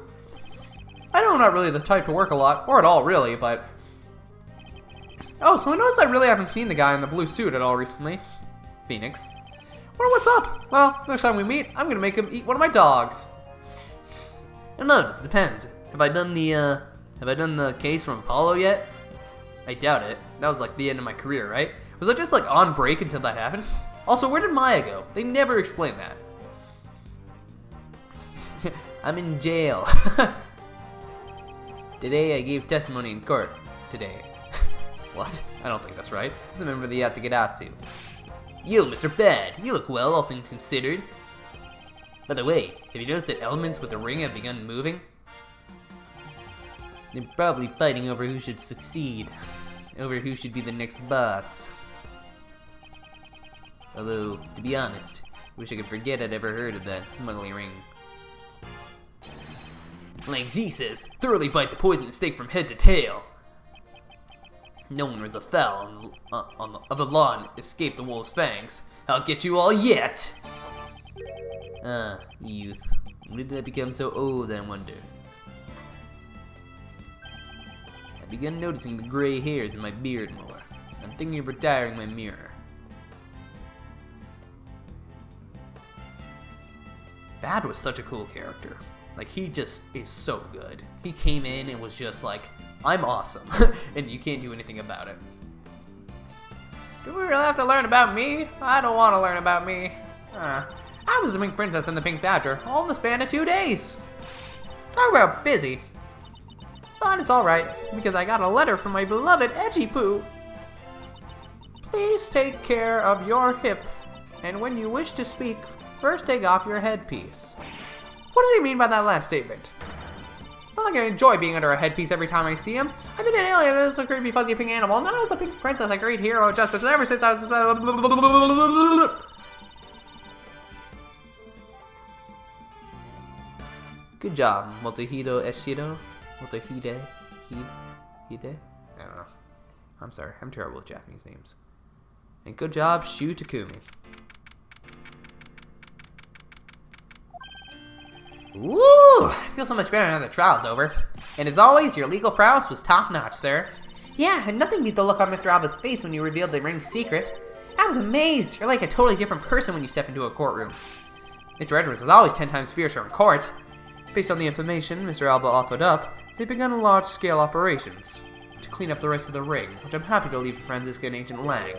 I know I'm not really the type to work a lot, or at all really, but... Oh, so I noticed I really haven't seen the guy in the blue suit at all recently. Phoenix. Well, what's up? Well, next time we meet, I'm gonna make him eat one of my dogs. I don't know, this depends. Have I done the case from Apollo yet? I doubt it. That was like the end of my career, right? Was I just like on break until that happened? Also, where did Maya go? They never explained that. I'm in jail. Today I gave testimony in court. Today. What? I don't think that's right. As a member of the Yatagarasu. Yo, Mr. Bad. You look well, all things considered. By the way, have you noticed that elements with the ring have begun moving? They're probably fighting over who should succeed. Over who should be the next boss. Although, to be honest, I wish I could forget I'd ever heard of that smuggling ring. Like Z says, thoroughly bite the poisonous snake from head to tail. No one was afoul of the law and escaped the wolf's fangs. I'll get you all yet! Ah, youth. When did I become so old, I wonder? I've begun noticing the gray hairs in my beard more. I'm thinking of retiring my mirror. Bad was such a cool character. Like, he just is so good. He came in and was just like, I'm awesome, and you can't do anything about it. Do we really have to learn about me? I don't want to learn about me. I was the Pink Princess and the Pink Badger, all in the span of 2 days. Talk about busy. But it's alright, because I got a letter from my beloved Edgy Poo. Please take care of your hip, and when you wish to speak, first take off your headpiece. What does he mean by that last statement? Not like I enjoy being under a headpiece every time I see him. I've been an alien, this is a creepy fuzzy pink animal, and then I was the pink princess, a great hero of justice, and ever since I was... Good job, Motohiro Eshido. Motohide? Hide? I don't know. I'm sorry, I'm terrible with Japanese names. And good job, Shu Takumi. Woo! I feel so much better now that the trial's over. And as always, your legal prowess was top-notch, sir. Yeah, and nothing beat the look on Mr. Alba's face when you revealed the ring's secret. I was amazed. You're like a totally different person when you step into a courtroom. Mr. Edgeworth was always 10 times fiercer in court. Based on the information Mr. Alba offered up, they began large-scale operations to clean up the rest of the ring, which I'm happy to leave to Franziska and Agent Lang.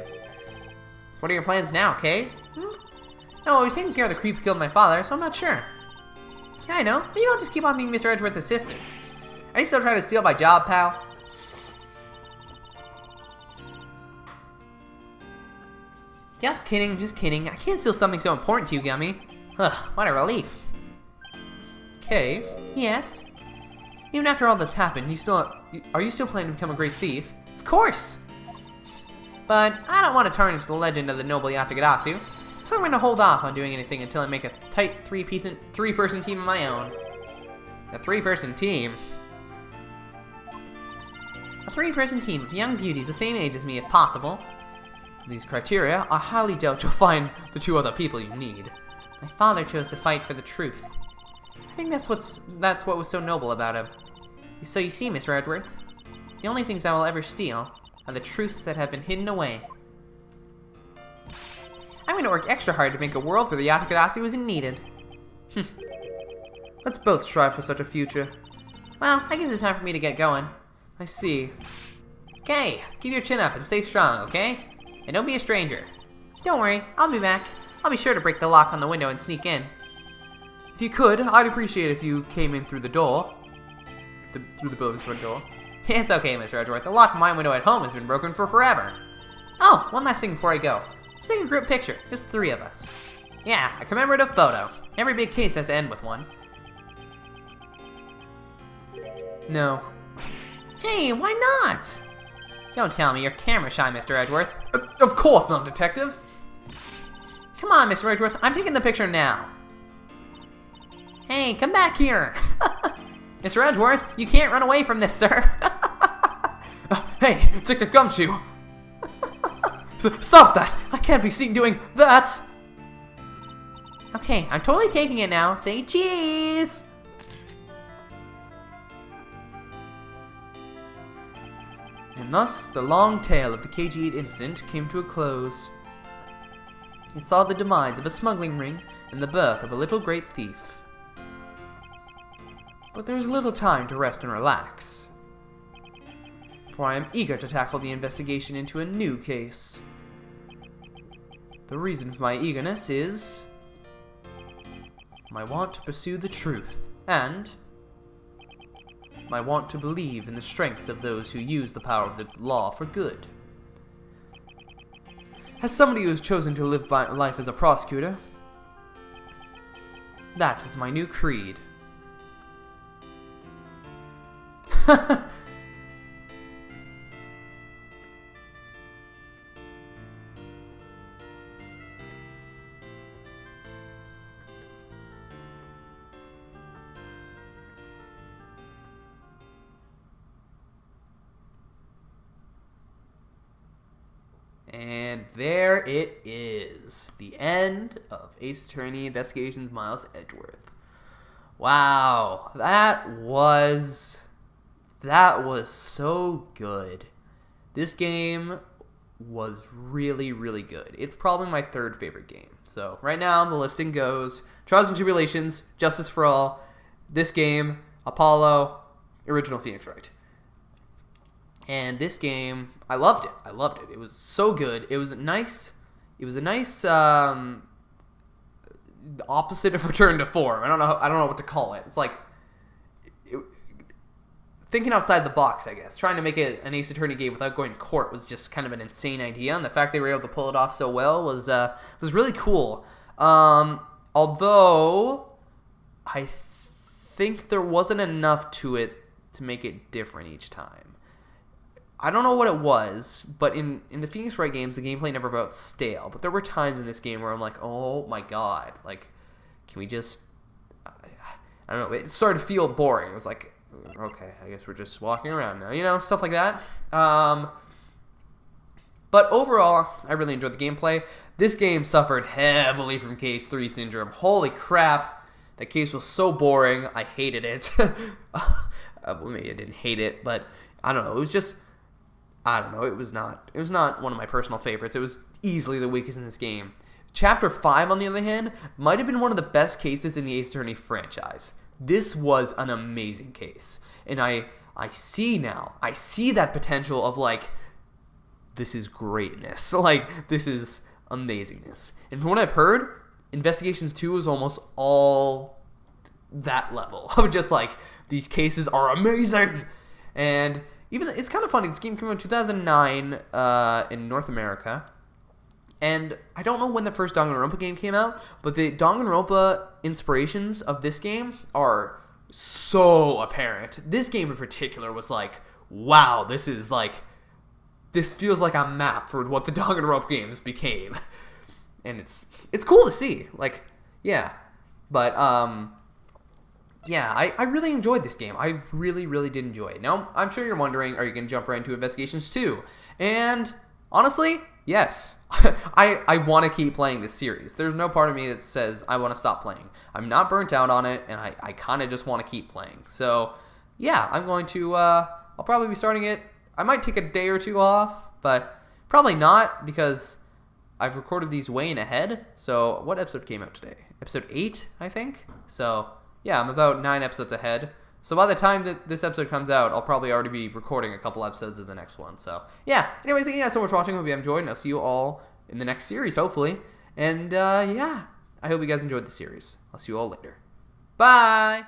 What are your plans now, Kay? No, I was taking care of the creep who killed my father, so I'm not sure. Yeah, I know. Maybe I'll just keep on being Mr. Edgeworth's assistant. Are you still trying to steal my job, pal? Just kidding, just kidding. I can't steal something so important to you, Gummy. Ugh, what a relief. Kay? Yes? Even after all that's happened, are you still planning to become a great thief? Of course! But I don't want to tarnish the legend of the noble Yatagarasu, so I'm going to hold off on doing anything until I make a tight three-person team of my own. A three-person team? A three-person team of young beauties the same age as me if possible. These criteria, I highly doubt you'll find the two other people you need. My father chose to fight for the truth. I think that's what was so noble about him. So you see, Mr. Edgeworth, the only things I will ever steal are the truths that have been hidden away. I'm going to work extra hard to make a world where the Yatagarasu isn't needed. Let's both strive for such a future. Well, I guess it's time for me to get going. I see. Okay, keep your chin up and stay strong, okay? And don't be a stranger. Don't worry, I'll be back. I'll be sure to break the lock on the window and sneak in. If you could, I'd appreciate if you came in through the door. Through the building's front door. It's okay, Mr. Edgeworth. The lock on my window at home has been broken for forever. Oh, one last thing before I go. Let's take a group picture, just the three of us. Yeah, a commemorative photo. Every big case has to end with one. No. Hey, why not? Don't tell me you're camera shy, Mr. Edgeworth. Of course not, Detective. Come on, Mr. Edgeworth. I'm taking the picture now. Hey, come back here. Mr. Edgeworth, you can't run away from this, sir. Hey, Detective Gumshoe. Stop that! I can't be seen doing that! Okay, I'm totally taking it now. Say cheese! And thus, the long tale of the KG-8 incident came to a close. It saw the demise of a smuggling ring and the birth of a little great thief. But there is little time to rest and relax, for I am eager to tackle the investigation into a new case. The reason for my eagerness is my want to pursue the truth, and my want to believe in the strength of those who use the power of the law for good. As somebody who has chosen to live by life as a prosecutor, that is my new creed. And there it is, the end of Ace Attorney Investigations Miles Edgeworth. Wow, that was so good. This game was really, really good. It's probably my third favorite game. So right now the listing goes Trials and Tribulations, Justice for All, this game, Apollo, Original Phoenix Wright. And this game, I loved it. I loved it. It was so good. It was a nice opposite of Return to Form. I don't know what to call it. It's like thinking outside the box, I guess. Trying to make it an Ace Attorney game without going to court was just kind of an insane idea, and the fact they were able to pull it off so well was really cool. Although I think there wasn't enough to it to make it different each time. I don't know what it was, but in the Phoenix Wright games, the gameplay never felt stale. But there were times in this game where I'm like, oh my god, like, can we just... I don't know, it started to feel boring. It was like, okay, I guess we're just walking around now, you know, stuff like that. But overall, I really enjoyed the gameplay. This game suffered heavily from Case 3 syndrome. Holy crap, that case was so boring. I hated it. Well, maybe I didn't hate it, but I don't know. It was just, I don't know. It was not one of my personal favorites. It was easily the weakest in this game. Chapter 5, on the other hand, might have been one of the best cases in the Ace Attorney franchise. This was an amazing case. And I see now, I see that potential of, like, this is greatness. Like, this is amazingness. And from what I've heard, Investigations 2 is almost all that level of just, like, these cases are amazing. And even, it's kind of funny, this game came out in 2009 in North America. And I don't know when the first Danganronpa game came out, but the Danganronpa inspirations of this game are so apparent. This game in particular was like, wow, this feels like a map for what the Danganronpa games became. And it's cool to see. Like, yeah. But, yeah, I really enjoyed this game. I really, really did enjoy it. Now, I'm sure you're wondering, are you going to jump right into Investigations 2? And honestly, yes. I want to keep playing this series. There's no part of me that says I want to stop playing. I'm not burnt out on it, and I kind of just want to keep playing. So, yeah, I'm going to, I'll probably be starting it. I might take a day or two off, but probably not, because I've recorded these way in ahead. So, what episode came out today? Episode 8, I think? So, yeah, I'm about 9 episodes ahead. So by the time that this episode comes out, I'll probably already be recording a couple episodes of the next one. So, yeah. Anyways, thank you guys so much for watching. Hope you enjoyed, and I'll see you all in the next series, hopefully. And, yeah, I hope you guys enjoyed the series. I'll see you all later. Bye!